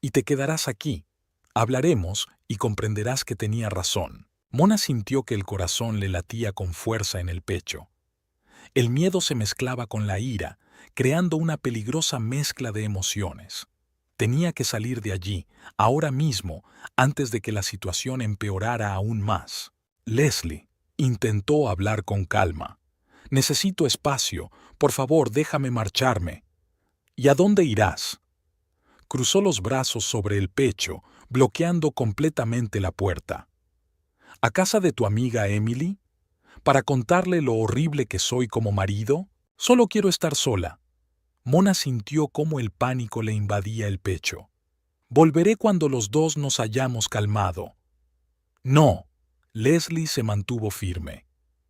«Y te quedarás aquí. Hablaremos y comprenderás que tenía razón». Mona sintió que el corazón le latía con fuerza en el pecho. El miedo se mezclaba con la ira, creando una peligrosa mezcla de emociones. Tenía que salir de allí, ahora mismo, antes de que la situación empeorara aún más. «Leslie», intentó hablar con calma. «Necesito espacio. Por favor, déjame marcharme». «¿Y a dónde irás?» Cruzó los brazos sobre el pecho, bloqueando completamente la puerta. «¿A casa de tu amiga Emily? ¿Para contarle lo horrible que soy como marido? Solo quiero estar sola». Mona sintió cómo el pánico le invadía el pecho. «Volveré cuando los dos nos hayamos calmado». «No». Leslie se mantuvo firme.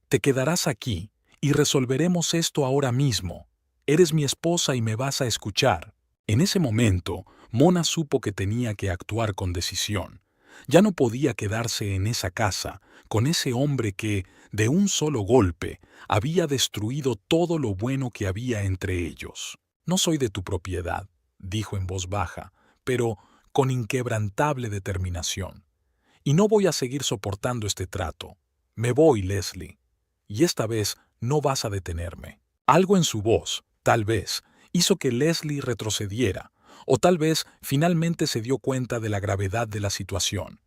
«Te quedarás aquí y resolveremos esto ahora mismo. Eres mi esposa y me vas a escuchar». En ese momento, Mona supo que tenía que actuar con decisión. Ya no podía quedarse en esa casa, con ese hombre que, de un solo golpe, había destruido todo lo bueno que había entre ellos. «No soy de tu propiedad», dijo en voz baja, pero con inquebrantable determinación. «Y no voy a seguir soportando este trato. Me voy, Leslie. Y esta vez no vas a detenerme». Algo en su voz, tal vez, hizo que Leslie retrocediera, o tal vez finalmente se dio cuenta de la gravedad de la situación.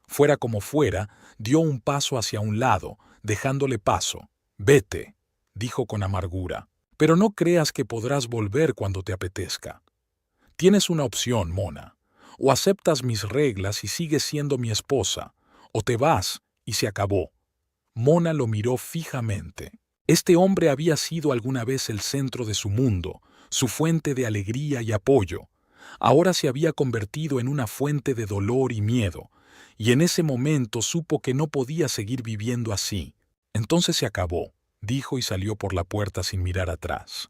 Fuera como fuera, dio un paso hacia un lado, dejándole paso. «Vete», dijo con amargura, «pero no creas que podrás volver cuando te apetezca. Tienes una opción, Mona. O aceptas mis reglas y sigues siendo mi esposa, o te vas y se acabó». Mona lo miró fijamente. Este hombre había sido alguna vez el centro de su mundo, su fuente de alegría y apoyo. Ahora se había convertido en una fuente de dolor y miedo, y en ese momento supo que no podía seguir viviendo así. «Entonces se acabó», dijo y salió por la puerta sin mirar atrás.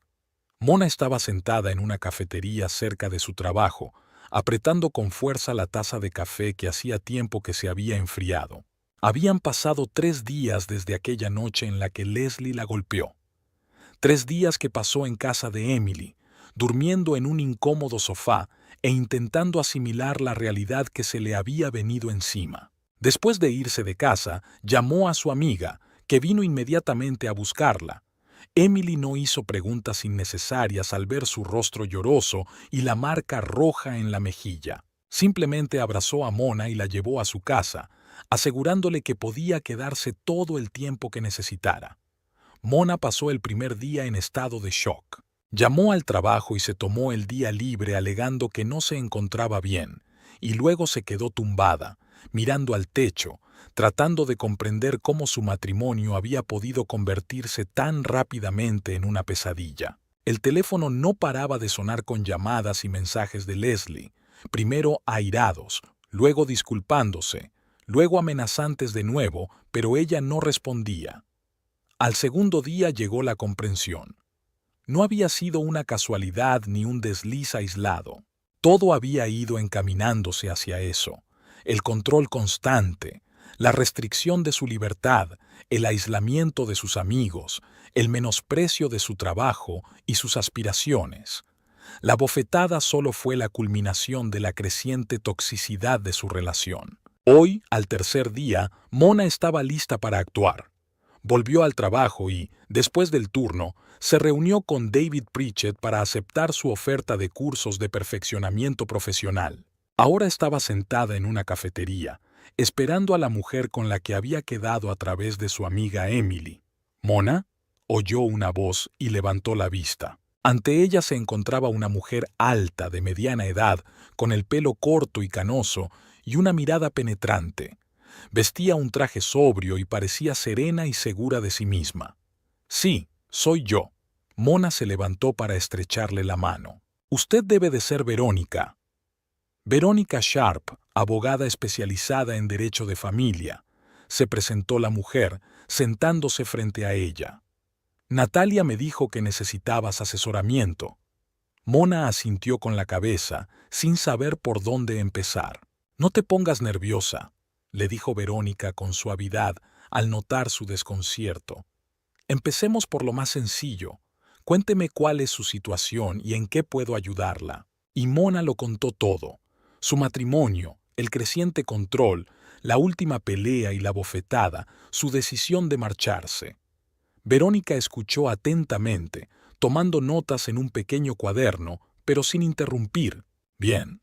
Mona estaba sentada en una cafetería cerca de su trabajo, apretando con fuerza la taza de café que hacía tiempo que se había enfriado. Habían pasado 3 días desde aquella noche en la que Leslie la golpeó. 3 días que pasó en casa de Emily, durmiendo en un incómodo sofá e intentando asimilar la realidad que se le había venido encima. Después de irse de casa, llamó a su amiga, que vino inmediatamente a buscarla. Emily no hizo preguntas innecesarias al ver su rostro lloroso y la marca roja en la mejilla. Simplemente abrazó a Mona y la llevó a su casa, asegurándole que podía quedarse todo el tiempo que necesitara. Mona pasó el primer día en estado de shock. Llamó al trabajo y se tomó el día libre alegando que no se encontraba bien, y luego se quedó tumbada, mirando al techo, tratando de comprender cómo su matrimonio había podido convertirse tan rápidamente en una pesadilla. El teléfono no paraba de sonar con llamadas y mensajes de Leslie, primero airados, luego disculpándose, luego amenazantes de nuevo, pero ella no respondía. Al segundo día llegó la comprensión. No había sido una casualidad ni un desliz aislado. Todo había ido encaminándose hacia eso. El control constante, la restricción de su libertad, el aislamiento de sus amigos, el menosprecio de su trabajo y sus aspiraciones. La bofetada solo fue la culminación de la creciente toxicidad de su relación. Hoy, al tercer día, Mona estaba lista para actuar. Volvió al trabajo y, después del turno, se reunió con David Pritchett para aceptar su oferta de cursos de perfeccionamiento profesional. Ahora estaba sentada en una cafetería, esperando a la mujer con la que había quedado a través de su amiga Emily. «¿Mona?», oyó una voz y levantó la vista. Ante ella se encontraba una mujer alta, de mediana edad, con el pelo corto y canoso y una mirada penetrante. Vestía un traje sobrio y parecía serena y segura de sí misma. «Sí, soy yo». Mona se levantó para estrecharle la mano. «Usted debe de ser Verónica». Verónica Sharp, abogada especializada en derecho de familia. Se presentó la mujer, sentándose frente a ella. «Natalia me dijo que necesitabas asesoramiento». Mona asintió con la cabeza, sin saber por dónde empezar. «No te pongas nerviosa», le dijo Verónica con suavidad al notar su desconcierto. «Empecemos por lo más sencillo. Cuénteme cuál es su situación y en qué puedo ayudarla». Y Mona lo contó todo. Su matrimonio, el creciente control, la última pelea y la bofetada, su decisión de marcharse. Verónica escuchó atentamente, tomando notas en un pequeño cuaderno, pero sin interrumpir. «Bien»,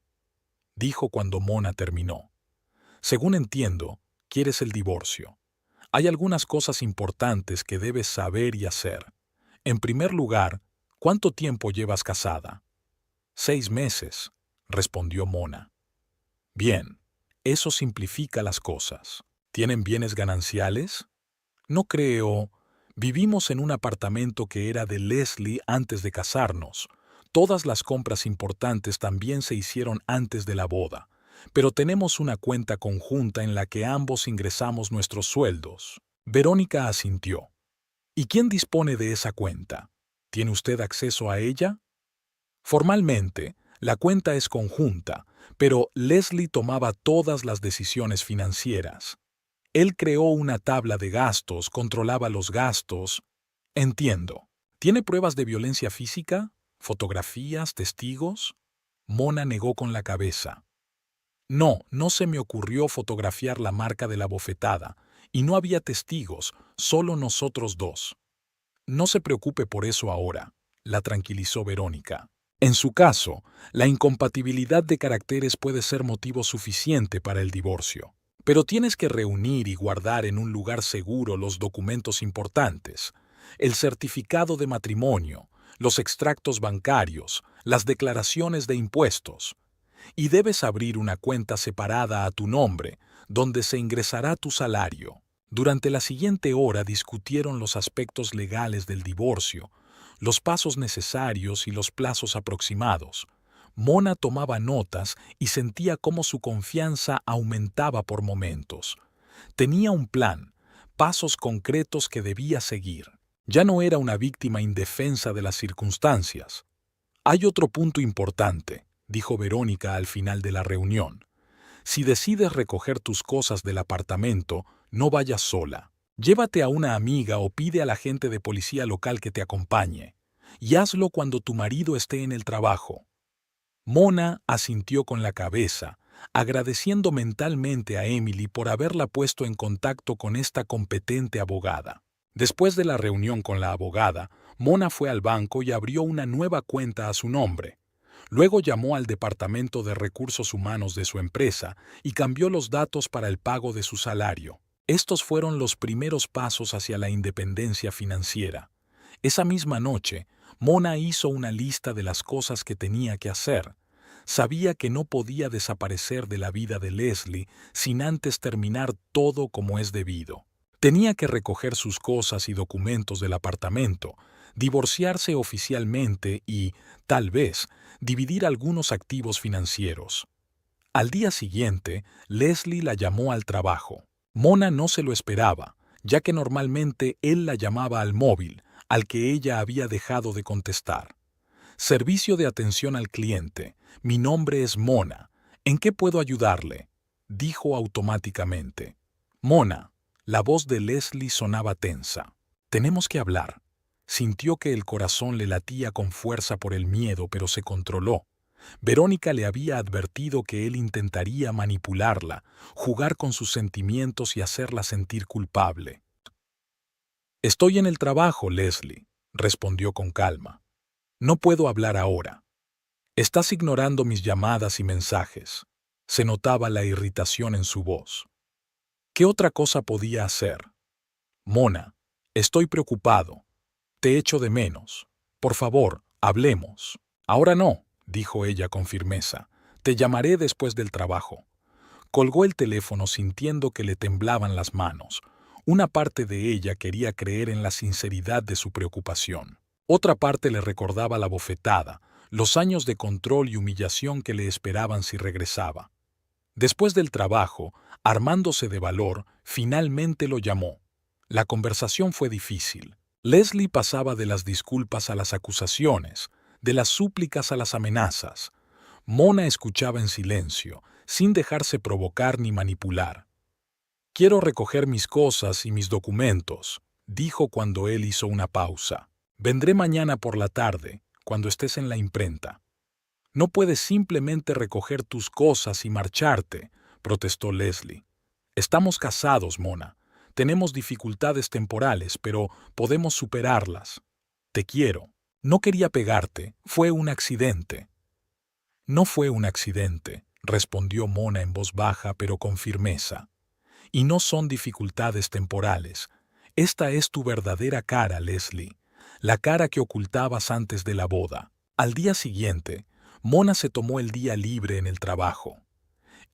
dijo cuando Mona terminó. «Según entiendo, quieres el divorcio. Hay algunas cosas importantes que debes saber y hacer. En primer lugar, ¿cuánto tiempo llevas casada?» 6 meses, respondió Mona. «Bien, eso simplifica las cosas. ¿Tienen bienes gananciales?» «No creo. Vivimos en un apartamento que era de Leslie antes de casarnos. Todas las compras importantes también se hicieron antes de la boda, pero tenemos una cuenta conjunta en la que ambos ingresamos nuestros sueldos». Verónica asintió. «¿Y quién dispone de esa cuenta? ¿Tiene usted acceso a ella?» «Formalmente, la cuenta es conjunta, pero Leslie tomaba todas las decisiones financieras. Él creó una tabla de gastos, controlaba los gastos». «Entiendo. ¿Tiene pruebas de violencia física? ¿Fotografías, testigos?» Mona negó con la cabeza. «No, no se me ocurrió fotografiar la marca de la bofetada, y no había testigos, solo nosotros dos». «No se preocupe por eso ahora», la tranquilizó Verónica. «En su caso, la incompatibilidad de caracteres puede ser motivo suficiente para el divorcio. Pero tienes que reunir y guardar en un lugar seguro los documentos importantes, el certificado de matrimonio, los extractos bancarios, las declaraciones de impuestos. Y debes abrir una cuenta separada a tu nombre, donde se ingresará tu salario». Durante la siguiente hora discutieron los aspectos legales del divorcio, los pasos necesarios y los plazos aproximados. Mona tomaba notas y sentía cómo su confianza aumentaba por momentos. Tenía un plan, pasos concretos que debía seguir. Ya no era una víctima indefensa de las circunstancias. «Hay otro punto importante», dijo Verónica al final de la reunión. «Si decides recoger tus cosas del apartamento, no vayas sola. Llévate a una amiga o pide al agente de policía local que te acompañe. Y hazlo cuando tu marido esté en el trabajo». Mona asintió con la cabeza, agradeciendo mentalmente a Emily por haberla puesto en contacto con esta competente abogada. Después de la reunión con la abogada, Mona fue al banco y abrió una nueva cuenta a su nombre. Luego llamó al Departamento de Recursos Humanos de su empresa y cambió los datos para el pago de su salario. Estos fueron los primeros pasos hacia la independencia financiera. Esa misma noche, Mona hizo una lista de las cosas que tenía que hacer. Sabía que no podía desaparecer de la vida de Leslie sin antes terminar todo como es debido. Tenía que recoger sus cosas y documentos del apartamento, divorciarse oficialmente y, tal vez, dividir algunos activos financieros. Al día siguiente, Leslie la llamó al trabajo. Mona no se lo esperaba, ya que normalmente él la llamaba al móvil, al que ella había dejado de contestar. Servicio de atención al cliente. Mi nombre es Mona. ¿En qué puedo ayudarle?, dijo automáticamente. Mona. La voz de Leslie sonaba tensa. Tenemos que hablar. Sintió que el corazón le latía con fuerza por el miedo, pero se controló. Verónica le había advertido que él intentaría manipularla, jugar con sus sentimientos y hacerla sentir culpable. Estoy en el trabajo, Leslie, respondió con calma. No puedo hablar ahora. Estás ignorando mis llamadas y mensajes. Se notaba la irritación en su voz. ¿Qué otra cosa podía hacer? Mona, estoy preocupado. Te echo de menos. Por favor, hablemos. Ahora no, dijo ella con firmeza. Te llamaré después del trabajo. Colgó el teléfono sintiendo que le temblaban las manos. Una parte de ella quería creer en la sinceridad de su preocupación. Otra parte le recordaba la bofetada, los años de control y humillación que le esperaban si regresaba. Después del trabajo, armándose de valor, finalmente lo llamó. La conversación fue difícil. Leslie pasaba de las disculpas a las acusaciones, de las súplicas a las amenazas. Mona escuchaba en silencio, sin dejarse provocar ni manipular. Quiero recoger mis cosas y mis documentos, dijo cuando él hizo una pausa. Vendré mañana por la tarde, cuando estés en la imprenta. No puedes simplemente recoger tus cosas y marcharte, protestó Leslie. Estamos casados, Mona. Tenemos dificultades temporales, pero podemos superarlas. Te quiero. No quería pegarte, fue un accidente. No fue un accidente, respondió Mona en voz baja pero con firmeza. Y no son dificultades temporales. Esta es tu verdadera cara, Leslie, la cara que ocultabas antes de la boda. Al día siguiente, Mona se tomó el día libre en el trabajo.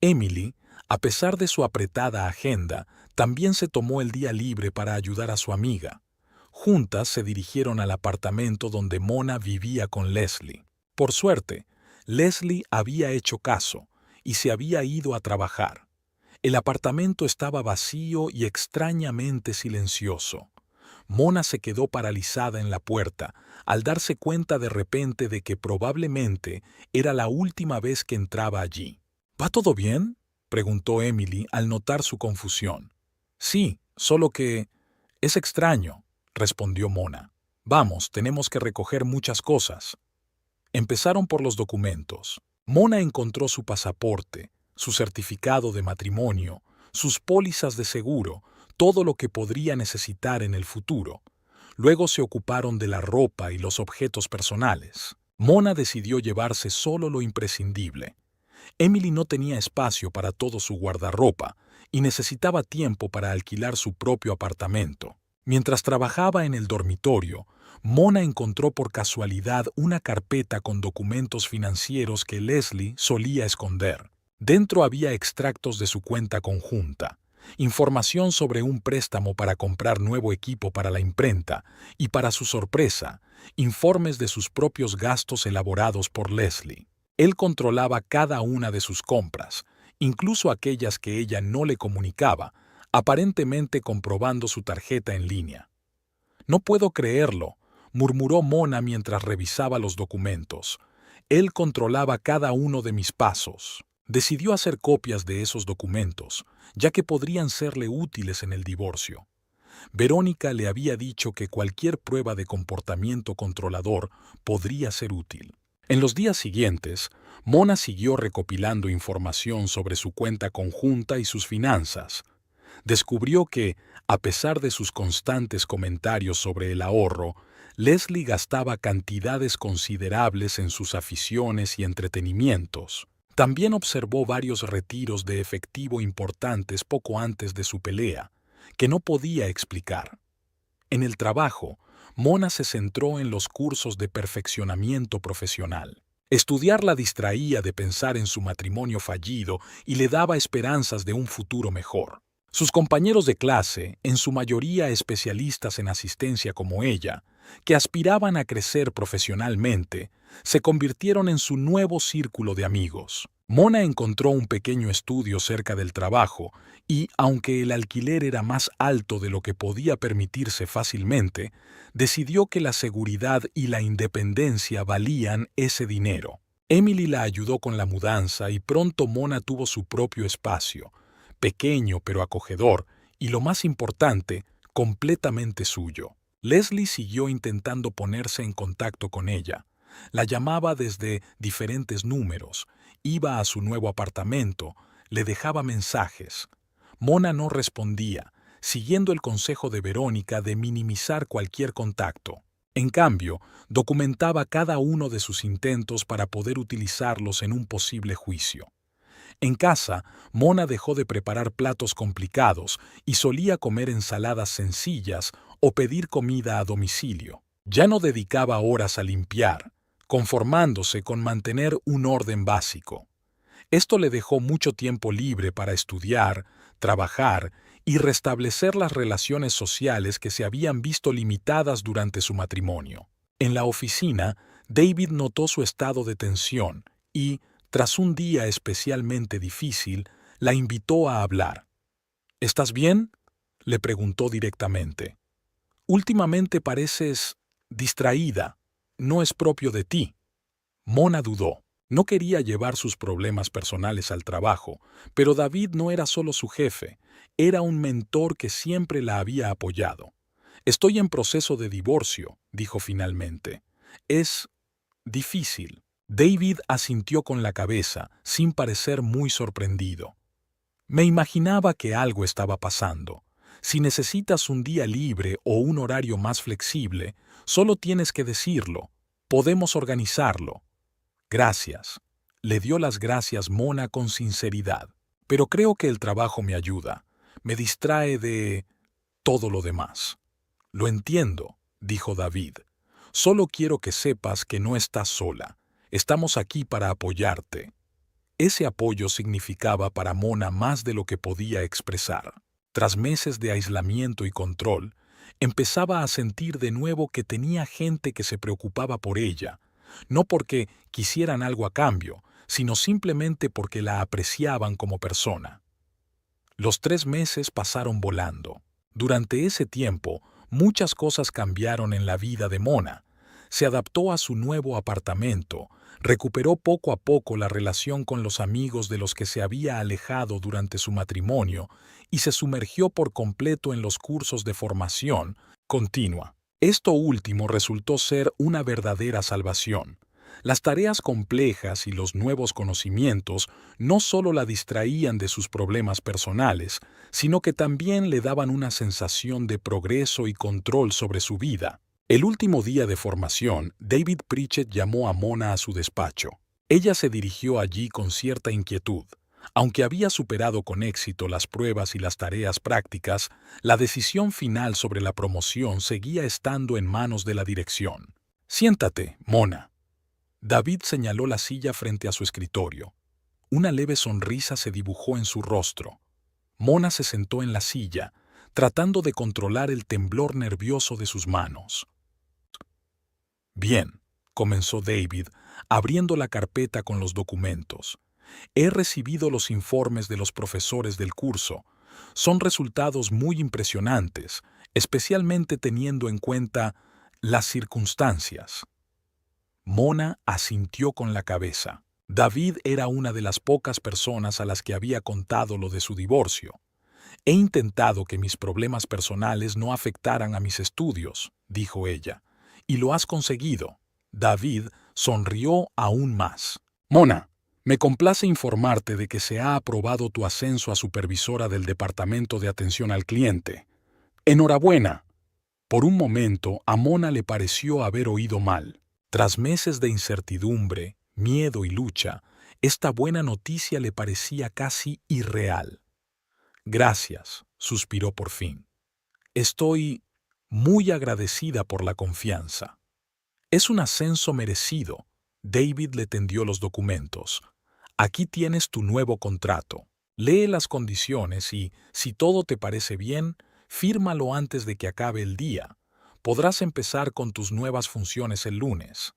Emily, a pesar de su apretada agenda, también se tomó el día libre para ayudar a su amiga. Juntas se dirigieron al apartamento donde Mona vivía con Leslie. Por suerte, Leslie había hecho caso y se había ido a trabajar. El apartamento estaba vacío y extrañamente silencioso. Mona se quedó paralizada en la puerta al darse cuenta de repente de que probablemente era la última vez que entraba allí. ¿Va todo bien?, preguntó Emily al notar su confusión. Sí, solo que... Es extraño, respondió Mona. Vamos, tenemos que recoger muchas cosas. Empezaron por los documentos. Mona encontró su pasaporte, su certificado de matrimonio, sus pólizas de seguro, todo lo que podría necesitar en el futuro. Luego se ocuparon de la ropa y los objetos personales. Mona decidió llevarse solo lo imprescindible. Emily no tenía espacio para todo su guardarropa y necesitaba tiempo para alquilar su propio apartamento. Mientras trabajaba en el dormitorio, Mona encontró por casualidad una carpeta con documentos financieros que Leslie solía esconder. Dentro había extractos de su cuenta conjunta, información sobre un préstamo para comprar nuevo equipo para la imprenta y, para su sorpresa, informes de sus propios gastos elaborados por Leslie. Él controlaba cada una de sus compras, incluso aquellas que ella no le comunicaba, aparentemente comprobando su tarjeta en línea. No puedo creerlo, murmuró Mona mientras revisaba los documentos. Él controlaba cada uno de mis pasos. Decidió hacer copias de esos documentos, ya que podrían serle útiles en el divorcio. Verónica le había dicho que cualquier prueba de comportamiento controlador podría ser útil. En los días siguientes, Mona siguió recopilando información sobre su cuenta conjunta y sus finanzas. Descubrió que, a pesar de sus constantes comentarios sobre el ahorro, Leslie gastaba cantidades considerables en sus aficiones y entretenimientos. También observó varios retiros de efectivo importantes poco antes de su pelea, que no podía explicar. En el trabajo, Mona se centró en los cursos de perfeccionamiento profesional. Estudiar la distraía de pensar en su matrimonio fallido y le daba esperanzas de un futuro mejor. Sus compañeros de clase, en su mayoría especialistas en asistencia como ella, que aspiraban a crecer profesionalmente, se convirtieron en su nuevo círculo de amigos. Mona encontró un pequeño estudio cerca del trabajo y, aunque el alquiler era más alto de lo que podía permitirse fácilmente, decidió que la seguridad y la independencia valían ese dinero. Emily la ayudó con la mudanza y pronto Mona tuvo su propio espacio, pequeño pero acogedor, y lo más importante, completamente suyo. Leslie siguió intentando ponerse en contacto con ella. La llamaba desde diferentes números, iba a su nuevo apartamento, le dejaba mensajes. Mona no respondía, siguiendo el consejo de Verónica de minimizar cualquier contacto. En cambio, documentaba cada uno de sus intentos para poder utilizarlos en un posible juicio. En casa, Mona dejó de preparar platos complicados y solía comer ensaladas sencillas o pedir comida a domicilio. Ya no dedicaba horas a limpiar, conformándose con mantener un orden básico. Esto le dejó mucho tiempo libre para estudiar, trabajar y restablecer las relaciones sociales que se habían visto limitadas durante su matrimonio. En la oficina, David notó su estado de tensión y, tras un día especialmente difícil, la invitó a hablar. ¿Estás bien?, le preguntó directamente. Últimamente pareces distraída. No es propio de ti. Mona dudó. No quería llevar sus problemas personales al trabajo, pero David no era solo su jefe, era un mentor que siempre la había apoyado. Estoy en proceso de divorcio, dijo finalmente. Es difícil. David asintió con la cabeza, sin parecer muy sorprendido. Me imaginaba que algo estaba pasando. Si necesitas un día libre o un horario más flexible, solo tienes que decirlo. Podemos organizarlo. Gracias. Le dio las gracias Mona con sinceridad. Pero creo que el trabajo me ayuda. Me distrae de todo lo demás. Lo entiendo, dijo David. Solo quiero que sepas que no estás sola. Estamos aquí para apoyarte. Ese apoyo significaba para Mona más de lo que podía expresar. Tras meses de aislamiento y control, empezaba a sentir de nuevo que tenía gente que se preocupaba por ella, no porque quisieran algo a cambio, sino simplemente porque la apreciaban como persona. Los 3 meses pasaron volando. Durante ese tiempo, muchas cosas cambiaron en la vida de Mona. Se adaptó a su nuevo apartamento, recuperó poco a poco la relación con los amigos de los que se había alejado durante su matrimonio y se sumergió por completo en los cursos de formación continua. Esto último resultó ser una verdadera salvación. Las tareas complejas y los nuevos conocimientos no solo la distraían de sus problemas personales, sino que también le daban una sensación de progreso y control sobre su vida. El último día de formación, David Pritchett llamó a Mona a su despacho. Ella se dirigió allí con cierta inquietud. Aunque había superado con éxito las pruebas y las tareas prácticas, la decisión final sobre la promoción seguía estando en manos de la dirección. Siéntate, Mona. David señaló la silla frente a su escritorio. Una leve sonrisa se dibujó en su rostro. Mona se sentó en la silla, tratando de controlar el temblor nervioso de sus manos. Bien, comenzó David, abriendo la carpeta con los documentos. He recibido los informes de los profesores del curso. Son resultados muy impresionantes, especialmente teniendo en cuenta las circunstancias. Mona asintió con la cabeza. David era una de las pocas personas a las que había contado lo de su divorcio. He intentado que mis problemas personales no afectaran a mis estudios, dijo ella. Y lo has conseguido. David sonrió aún más. Mona, me complace informarte de que se ha aprobado tu ascenso a supervisora del Departamento de Atención al Cliente. ¡Enhorabuena! Por un momento, a Mona le pareció haber oído mal. Tras meses de incertidumbre, miedo y lucha, esta buena noticia le parecía casi irreal. Gracias, suspiró por fin. Estoy muy agradecida por la confianza. Es un ascenso merecido, David le tendió los documentos. Aquí tienes tu nuevo contrato. Lee las condiciones y, si todo te parece bien, fírmalo antes de que acabe el día. Podrás empezar con tus nuevas funciones el lunes.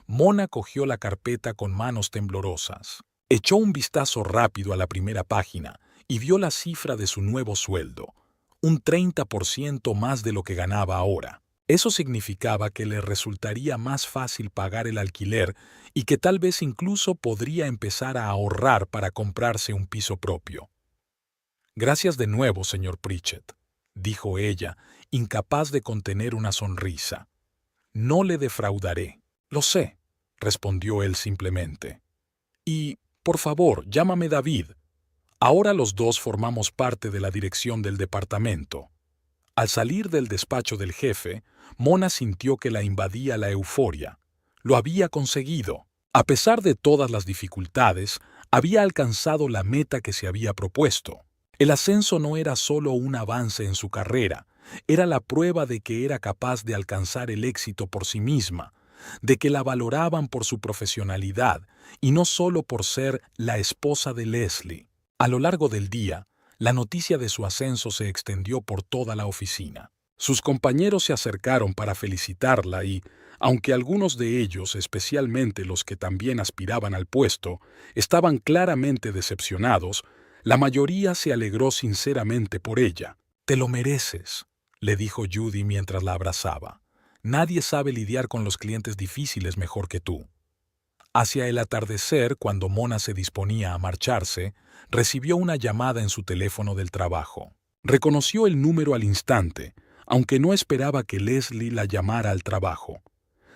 Mona cogió la carpeta con manos temblorosas. Echó un vistazo rápido a la primera página y vio la cifra de su nuevo sueldo, un 30% más de lo que ganaba ahora. Eso significaba que le resultaría más fácil pagar el alquiler y que tal vez incluso podría empezar a ahorrar para comprarse un piso propio. Gracias de nuevo, señor Pritchett, dijo ella, incapaz de contener una sonrisa. No le defraudaré. Lo sé, respondió él simplemente. Y, por favor, llámame David. Ahora los dos formamos parte de la dirección del departamento. Al salir del despacho del jefe, Mona sintió que la invadía la euforia. Lo había conseguido. A pesar de todas las dificultades, había alcanzado la meta que se había propuesto. El ascenso no era solo un avance en su carrera, era la prueba de que era capaz de alcanzar el éxito por sí misma, de que la valoraban por su profesionalidad y no solo por ser la esposa de Leslie. A lo largo del día, la noticia de su ascenso se extendió por toda la oficina. Sus compañeros se acercaron para felicitarla y, aunque algunos de ellos, especialmente los que también aspiraban al puesto, estaban claramente decepcionados, la mayoría se alegró sinceramente por ella. «Te lo mereces», le dijo Judy mientras la abrazaba. «Nadie sabe lidiar con los clientes difíciles mejor que tú». Hacia el atardecer, cuando Mona se disponía a marcharse, recibió una llamada en su teléfono del trabajo. Reconoció el número al instante, aunque no esperaba que Leslie la llamara al trabajo.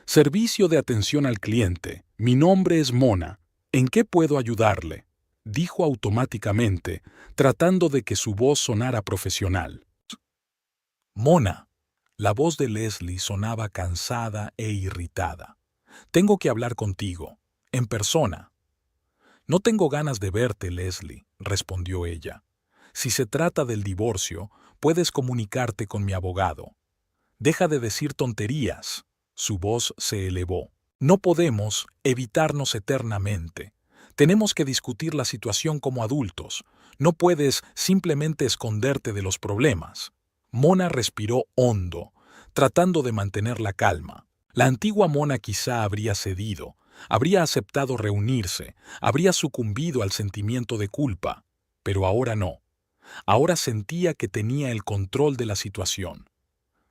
«Servicio de atención al cliente. Mi nombre es Mona. ¿En qué puedo ayudarle?», dijo automáticamente, tratando de que su voz sonara profesional. «Mona». La voz de Leslie sonaba cansada e irritada. «Tengo que hablar contigo, en persona». «No tengo ganas de verte, Leslie», respondió ella. «Si se trata del divorcio, puedes comunicarte con mi abogado». «Deja de decir tonterías». Su voz se elevó. «No podemos evitarnos eternamente. Tenemos que discutir la situación como adultos. No puedes simplemente esconderte de los problemas». Mona respiró hondo, tratando de mantener la calma. La antigua Mona quizá habría cedido, habría aceptado reunirse, habría sucumbido al sentimiento de culpa, pero ahora no. Ahora sentía que tenía el control de la situación.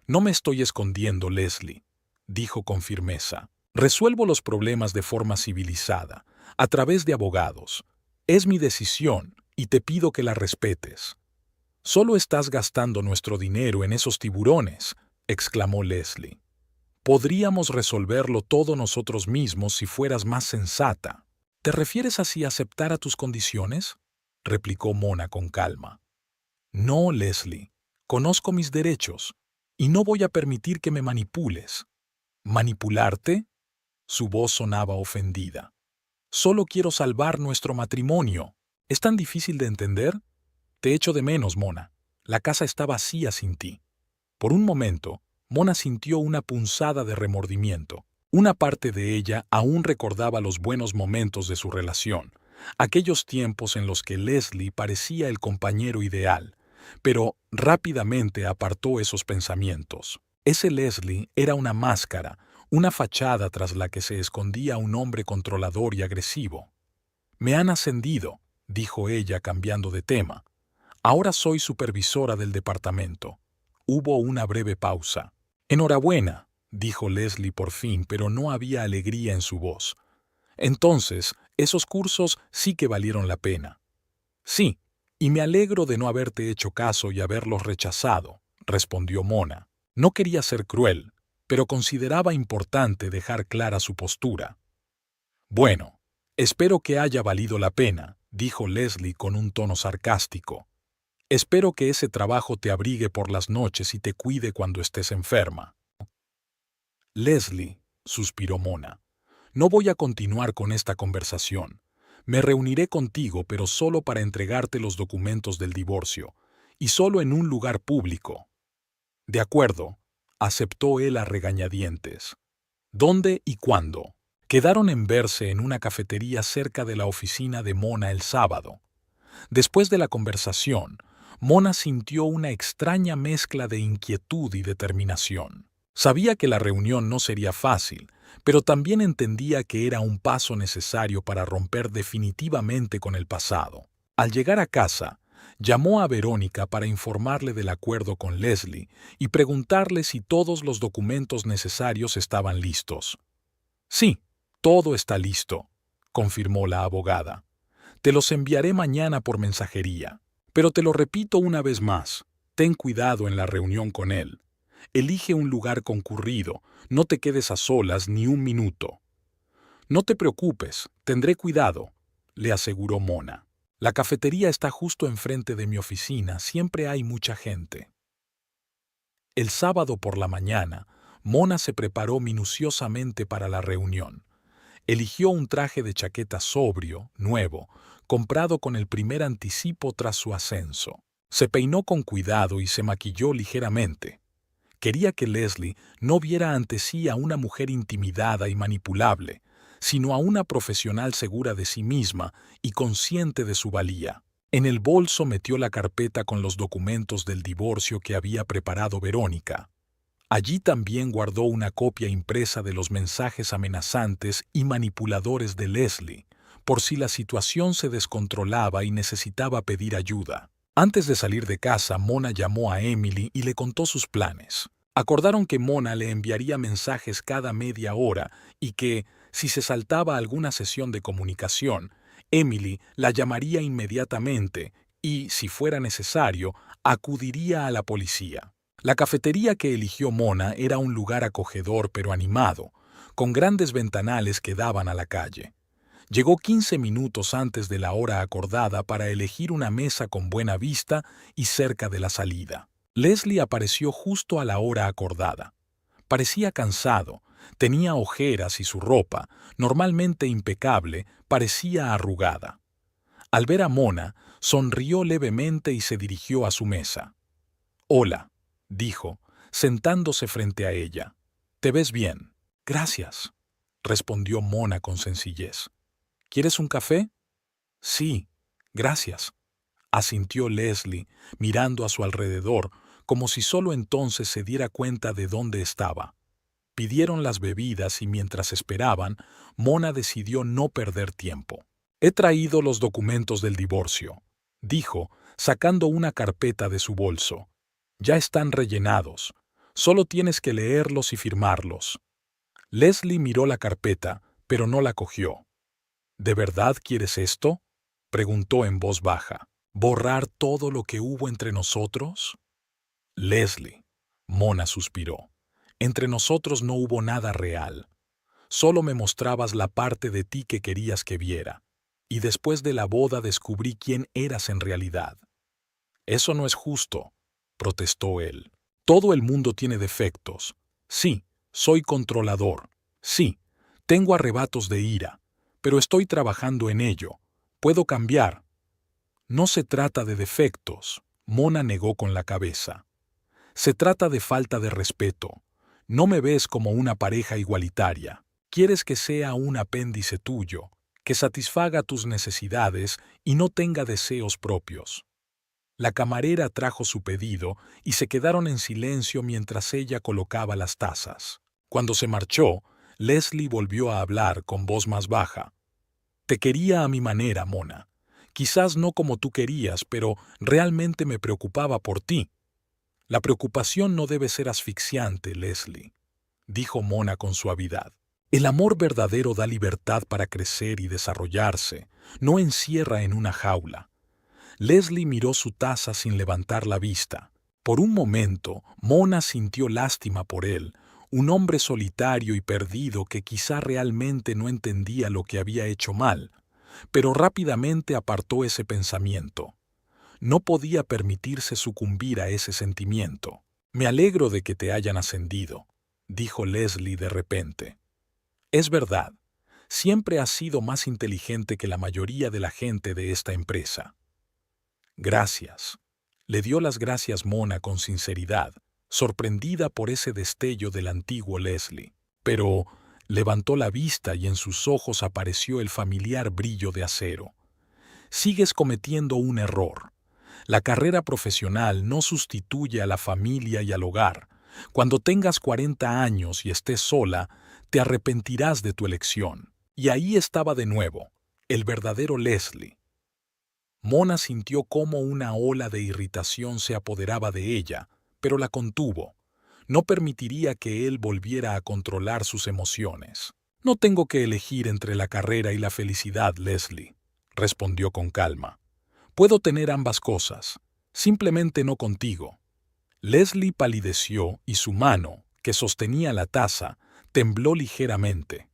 «No me estoy escondiendo, Leslie», dijo con firmeza. «Resuelvo los problemas de forma civilizada, a través de abogados. Es mi decisión y te pido que la respetes». «Solo estás gastando nuestro dinero en esos tiburones», exclamó Leslie. «Podríamos resolverlo todo nosotros mismos si fueras más sensata». «¿Te refieres a si aceptara tus condiciones?», replicó Mona con calma. «No, Leslie. Conozco mis derechos y no voy a permitir que me manipules». «¿Manipularte?». Su voz sonaba ofendida. «Solo quiero salvar nuestro matrimonio. ¿Es tan difícil de entender? Te echo de menos, Mona. La casa está vacía sin ti». Por un momento, Mona sintió una punzada de remordimiento. Una parte de ella aún recordaba los buenos momentos de su relación, aquellos tiempos en los que Leslie parecía el compañero ideal, pero rápidamente apartó esos pensamientos. Ese Leslie era una máscara, una fachada tras la que se escondía un hombre controlador y agresivo. «Me han ascendido», dijo ella cambiando de tema. «Ahora soy supervisora del departamento». Hubo una breve pausa. «Enhorabuena», dijo Leslie por fin, pero no había alegría en su voz. «Entonces, esos cursos sí que valieron la pena». «Sí, y me alegro de no haberte hecho caso y haberlos rechazado», respondió Mona. No quería ser cruel, pero consideraba importante dejar clara su postura. «Bueno, espero que haya valido la pena», dijo Leslie con un tono sarcástico. «Espero que ese trabajo te abrigue por las noches y te cuide cuando estés enferma». «Leslie», suspiró Mona, «no voy a continuar con esta conversación. Me reuniré contigo, pero solo para entregarte los documentos del divorcio, y solo en un lugar público». «De acuerdo», aceptó él a regañadientes. «¿Dónde y cuándo?». Quedaron en verse en una cafetería cerca de la oficina de Mona el sábado. Después de la conversación, Mona sintió una extraña mezcla de inquietud y determinación. Sabía que la reunión no sería fácil, pero también entendía que era un paso necesario para romper definitivamente con el pasado. Al llegar a casa, llamó a Verónica para informarle del acuerdo con Leslie y preguntarle si todos los documentos necesarios estaban listos. Sí, todo está listo, confirmó la abogada. Te los enviaré mañana por mensajería. Pero te lo repito una vez más, ten cuidado en la reunión con él. Elige un lugar concurrido, no te quedes a solas ni un minuto. No te preocupes, tendré cuidado, le aseguró Mona. La cafetería está justo enfrente de mi oficina, siempre hay mucha gente. El sábado por la mañana, Mona se preparó minuciosamente para la reunión. Eligió un traje de chaqueta sobrio, nuevo, comprado con el primer anticipo tras su ascenso. Se peinó con cuidado y se maquilló ligeramente. Quería que Leslie no viera ante sí a una mujer intimidada y manipulable, sino a una profesional segura de sí misma y consciente de su valía. En el bolso metió la carpeta con los documentos del divorcio que había preparado Verónica. Allí también guardó una copia impresa de los mensajes amenazantes y manipuladores de Leslie, por si la situación se descontrolaba y necesitaba pedir ayuda. Antes de salir de casa, Mona llamó a Emily y le contó sus planes. Acordaron que Mona le enviaría mensajes cada media hora y que, si se saltaba alguna sesión de comunicación, Emily la llamaría inmediatamente y, si fuera necesario, acudiría a la policía. La cafetería que eligió Mona era un lugar acogedor pero animado, con grandes ventanales que daban a la calle. Llegó 15 minutos antes de la hora acordada para elegir una mesa con buena vista y cerca de la salida. Leslie apareció justo a la hora acordada. Parecía cansado, tenía ojeras y su ropa, normalmente impecable, parecía arrugada. Al ver a Mona, sonrió levemente y se dirigió a su mesa. «Hola», dijo, sentándose frente a ella. «¿Te ves bien?» «Gracias», respondió Mona con sencillez. «¿Quieres un café?» «Sí, gracias», asintió Leslie, mirando a su alrededor, como si solo entonces se diera cuenta de dónde estaba. Pidieron las bebidas y mientras esperaban, Mona decidió no perder tiempo. «He traído los documentos del divorcio», dijo, sacando una carpeta de su bolso. «Ya están rellenados. Solo tienes que leerlos y firmarlos». Leslie miró la carpeta, pero no la cogió. «¿De verdad quieres esto?», preguntó en voz baja. «¿Borrar todo lo que hubo entre nosotros?» «Leslie», Mona suspiró, «entre nosotros no hubo nada real. Solo me mostrabas la parte de ti que querías que viera. Y después de la boda descubrí quién eras en realidad». «Eso no es justo», protestó él. «Todo el mundo tiene defectos. Sí, soy controlador. Sí, tengo arrebatos de ira. Pero estoy trabajando en ello. Puedo cambiar». «No se trata de defectos», Mona negó con la cabeza. «Se trata de falta de respeto. No me ves como una pareja igualitaria. Quieres que sea un apéndice tuyo, que satisfaga tus necesidades y no tenga deseos propios». La camarera trajo su pedido y se quedaron en silencio mientras ella colocaba las tazas. Cuando se marchó, Leslie volvió a hablar con voz más baja. «Te quería a mi manera, Mona. Quizás no como tú querías, pero realmente me preocupaba por ti». «La preocupación no debe ser asfixiante, Leslie», dijo Mona con suavidad. «El amor verdadero da libertad para crecer y desarrollarse, no encierra en una jaula». Leslie miró su taza sin levantar la vista. Por un momento, Mona sintió lástima por él, un hombre solitario y perdido que quizá realmente no entendía lo que había hecho mal, pero rápidamente apartó ese pensamiento. No podía permitirse sucumbir a ese sentimiento. «Me alegro de que te hayan ascendido», dijo Leslie de repente. «Es verdad, siempre has sido más inteligente que la mayoría de la gente de esta empresa». «Gracias», le dio las gracias Mona con sinceridad, sorprendida por ese destello del antiguo Leslie. «Pero Levantó la vista y en sus ojos apareció el familiar brillo de acero. Sigues cometiendo un error. La carrera profesional no sustituye a la familia y al hogar. Cuando tengas 40 años y estés sola, te arrepentirás de tu elección. Y ahí estaba de nuevo, el verdadero Leslie. Mona sintió cómo una ola de irritación se apoderaba de ella, pero la contuvo. No permitiría que él volviera a controlar sus emociones. No tengo que elegir entre la carrera y la felicidad, Leslie, respondió con calma. Puedo tener ambas cosas, simplemente no contigo. Leslie palideció y su mano, que sostenía la taza, tembló ligeramente.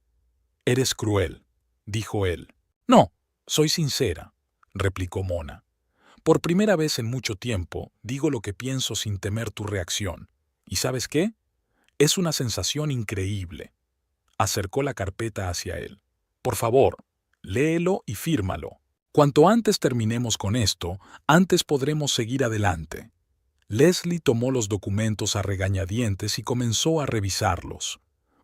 Eres cruel, dijo él. No, soy sincera, replicó Mona. Por primera vez en mucho tiempo, digo lo que pienso sin temer tu reacción. ¿Y sabes qué? Es una sensación increíble. Acercó la carpeta hacia él. Por favor, léelo y fírmalo. Cuanto antes terminemos con esto, antes podremos seguir adelante. Leslie tomó los documentos a regañadientes y comenzó a revisarlos.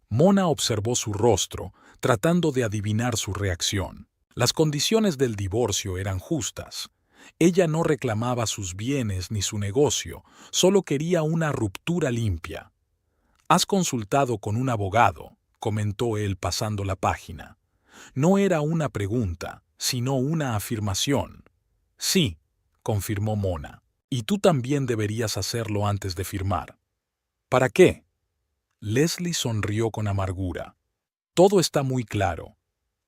Mona observó su rostro, tratando de adivinar su reacción. Las condiciones del divorcio eran justas. Ella no reclamaba sus bienes ni su negocio, solo quería una ruptura limpia. «Has consultado con un abogado», comentó él pasando la página. No era una pregunta, sino una afirmación. «Sí», confirmó Mona, «y tú también deberías hacerlo antes de firmar». «¿Para qué?». Leslie sonrió con amargura. «Todo está muy claro.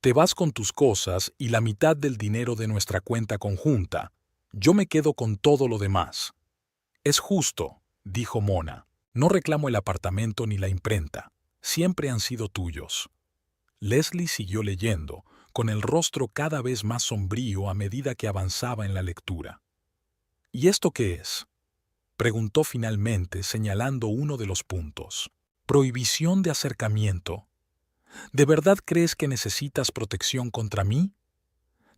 Te vas con tus cosas y la mitad del dinero de nuestra cuenta conjunta. Yo me quedo con todo lo demás». «Es justo», dijo Mona. «No reclamo el apartamento ni la imprenta. Siempre han sido tuyos». Leslie siguió leyendo, con el rostro cada vez más sombrío a medida que avanzaba en la lectura. «¿Y esto qué es?», preguntó finalmente, señalando uno de los puntos. «Prohibición de acercamiento. ¿De verdad crees que necesitas protección contra mí?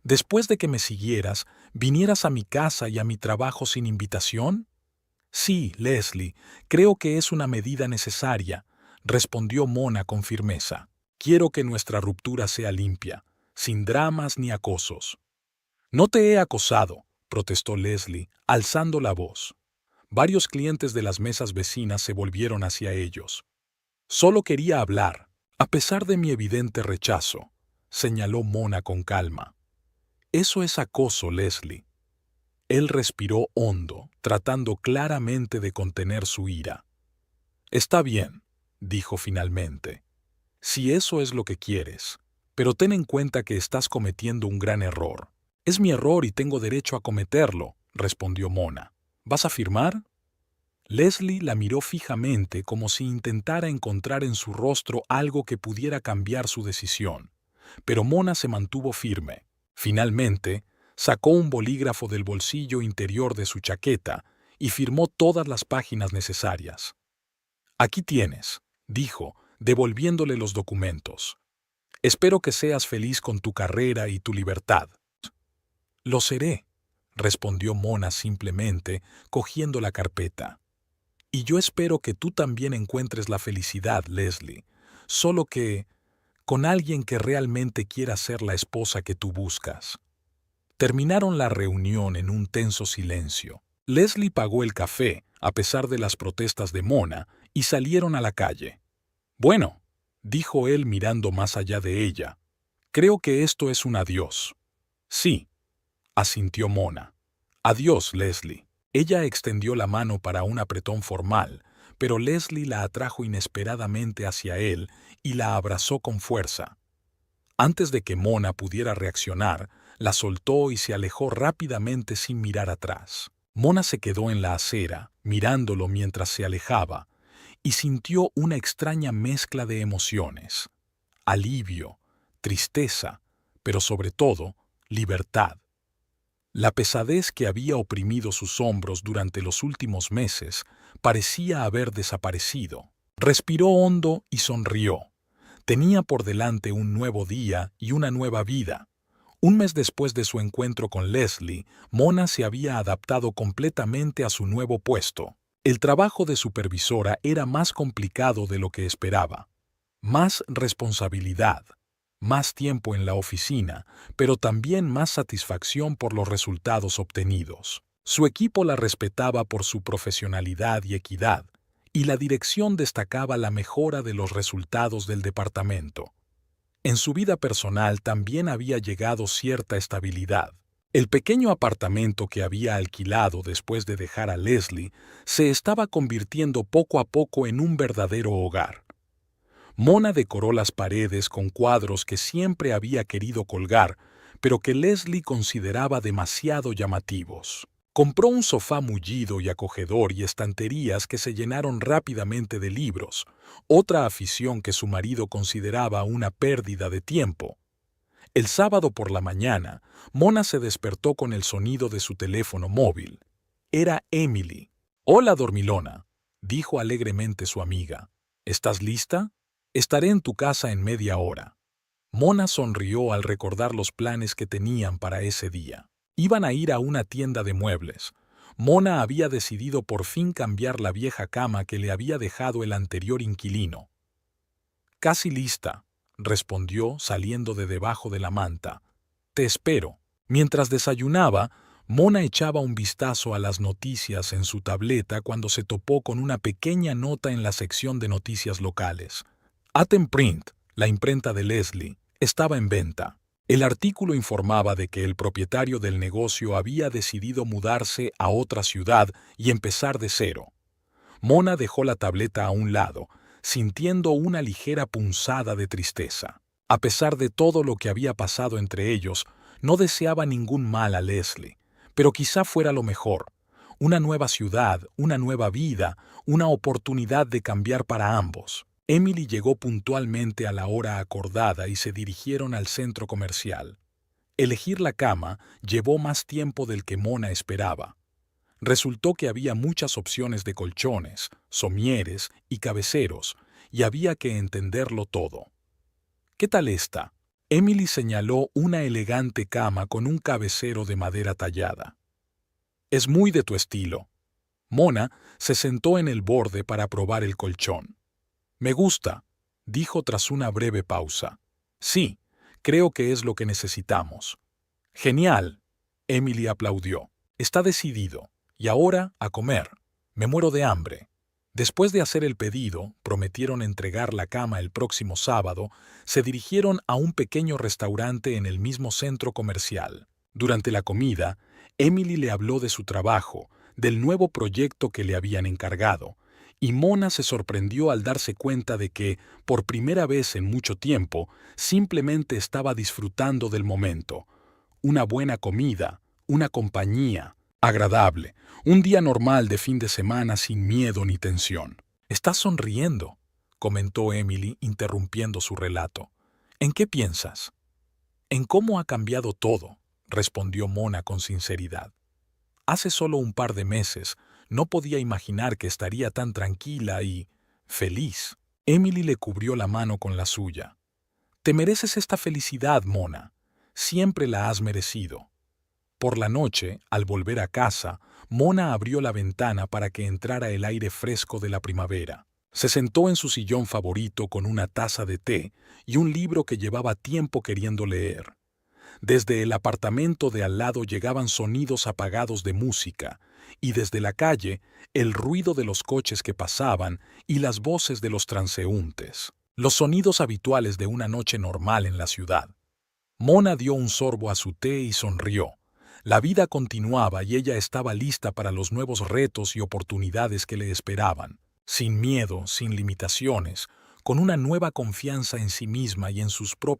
Después de que me siguieras, ¿vinieras a mi casa y a mi trabajo sin invitación?» «Sí, Leslie, creo que es una medida necesaria», respondió Mona con firmeza. «Quiero que nuestra ruptura sea limpia, sin dramas ni acosos». «No te he acosado», protestó Leslie, alzando la voz. Varios clientes de las mesas vecinas se volvieron hacia ellos. «Solo quería hablar, a pesar de mi evidente rechazo», señaló Mona con calma. «Eso es acoso, Leslie». Él respiró hondo, tratando claramente de contener su ira. «Está bien», dijo finalmente. «Si eso es lo que quieres, pero ten en cuenta que estás cometiendo un gran error». «Es mi error y tengo derecho a cometerlo», respondió Mona. «¿Vas a firmar?». Leslie la miró fijamente como si intentara encontrar en su rostro algo que pudiera cambiar su decisión, pero Mona se mantuvo firme. Finalmente, sacó un bolígrafo del bolsillo interior de su chaqueta y firmó todas las páginas necesarias. «Aquí tienes», dijo, devolviéndole los documentos. «Espero que seas feliz con tu carrera y tu libertad». «Lo seré», respondió Mona simplemente, cogiendo la carpeta. «Y yo espero que tú también encuentres la felicidad, Leslie, solo que con alguien que realmente quiera ser la esposa que tú buscas». Terminaron la reunión en un tenso silencio. Leslie pagó el café, a pesar de las protestas de Mona, y salieron a la calle. «Bueno», dijo él mirando más allá de ella, «creo que esto es un adiós». «Sí», asintió Mona. «Adiós, Leslie». Ella extendió la mano para un apretón formal, pero Leslie la atrajo inesperadamente hacia él y la abrazó con fuerza. Antes de que Mona pudiera reaccionar, la soltó y se alejó rápidamente sin mirar atrás. Mona se quedó en la acera, mirándolo mientras se alejaba, y sintió una extraña mezcla de emociones. Alivio, tristeza, pero sobre todo, libertad. La pesadez que había oprimido sus hombros durante los últimos meses parecía haber desaparecido. Respiró hondo y sonrió. Tenía por delante un nuevo día y una nueva vida. Un mes después de su encuentro con Leslie, Mona se había adaptado completamente a su nuevo puesto. El trabajo de supervisora era más complicado de lo que esperaba. Más responsabilidad, más tiempo en la oficina, pero también más satisfacción por los resultados obtenidos. Su equipo la respetaba por su profesionalidad y equidad, y la dirección destacaba la mejora de los resultados del departamento. En su vida personal también había llegado cierta estabilidad. El pequeño apartamento que había alquilado después de dejar a Leslie se estaba convirtiendo poco a poco en un verdadero hogar. Mona decoró las paredes con cuadros que siempre había querido colgar, pero que Leslie consideraba demasiado llamativos. Compró un sofá mullido y acogedor y estanterías que se llenaron rápidamente de libros, otra afición que su marido consideraba una pérdida de tiempo. El sábado por la mañana, Mona se despertó con el sonido de su teléfono móvil. Era Emily. «Hola, dormilona», dijo alegremente su amiga. «¿Estás lista? Estaré en tu casa en media hora». Mona sonrió al recordar los planes que tenían para ese día. Iban a ir a una tienda de muebles. Mona había decidido por fin cambiar la vieja cama que le había dejado el anterior inquilino. «Casi lista», respondió saliendo de debajo de la manta. «Te espero». Mientras desayunaba, Mona echaba un vistazo a las noticias en su tableta cuando se topó con una pequeña nota en la sección de noticias locales. Aten Print, la imprenta de Leslie, estaba en venta. El artículo informaba de que el propietario del negocio había decidido mudarse a otra ciudad y empezar de cero. Mona dejó la tableta a un lado, sintiendo una ligera punzada de tristeza. A pesar de todo lo que había pasado entre ellos, no deseaba ningún mal a Leslie, pero quizá fuera lo mejor. Una nueva ciudad, una nueva vida, una oportunidad de cambiar para ambos. Emily llegó puntualmente a la hora acordada y se dirigieron al centro comercial. Elegir la cama llevó más tiempo del que Mona esperaba. Resultó que había muchas opciones de colchones, somieres y cabeceros, y había que entenderlo todo. «¿Qué tal esta?», Emily señaló una elegante cama con un cabecero de madera tallada. «Es muy de tu estilo». Mona se sentó en el borde para probar el colchón. «Me gusta», dijo tras una breve pausa. «Sí, creo que es lo que necesitamos». «Genial», Emily aplaudió. «Está decidido. Y ahora, a comer. Me muero de hambre». Después de hacer el pedido, prometieron entregar la cama el próximo sábado, se dirigieron a un pequeño restaurante en el mismo centro comercial. Durante la comida, Emily le habló de su trabajo, del nuevo proyecto que le habían encargado, y Mona se sorprendió al darse cuenta de que, por primera vez en mucho tiempo, simplemente estaba disfrutando del momento. Una buena comida, una compañía agradable, un día normal de fin de semana sin miedo ni tensión. «Estás sonriendo», comentó Emily, interrumpiendo su relato. «¿En qué piensas?» «En cómo ha cambiado todo», respondió Mona con sinceridad. «Hace solo un par de meses no podía imaginar que estaría tan tranquila y feliz». Emily le cubrió la mano con la suya. «Te mereces esta felicidad, Mona. Siempre la has merecido». Por la noche, al volver a casa, Mona abrió la ventana para que entrara el aire fresco de la primavera. Se sentó en su sillón favorito con una taza de té y un libro que llevaba tiempo queriendo leer. Desde el apartamento de al lado llegaban sonidos apagados de música, y desde la calle, el ruido de los coches que pasaban y las voces de los transeúntes. Los sonidos habituales de una noche normal en la ciudad. Mona dio un sorbo a su té y sonrió. La vida continuaba y ella estaba lista para los nuevos retos y oportunidades que le esperaban, sin miedo, sin limitaciones, con una nueva confianza en sí misma y en sus propios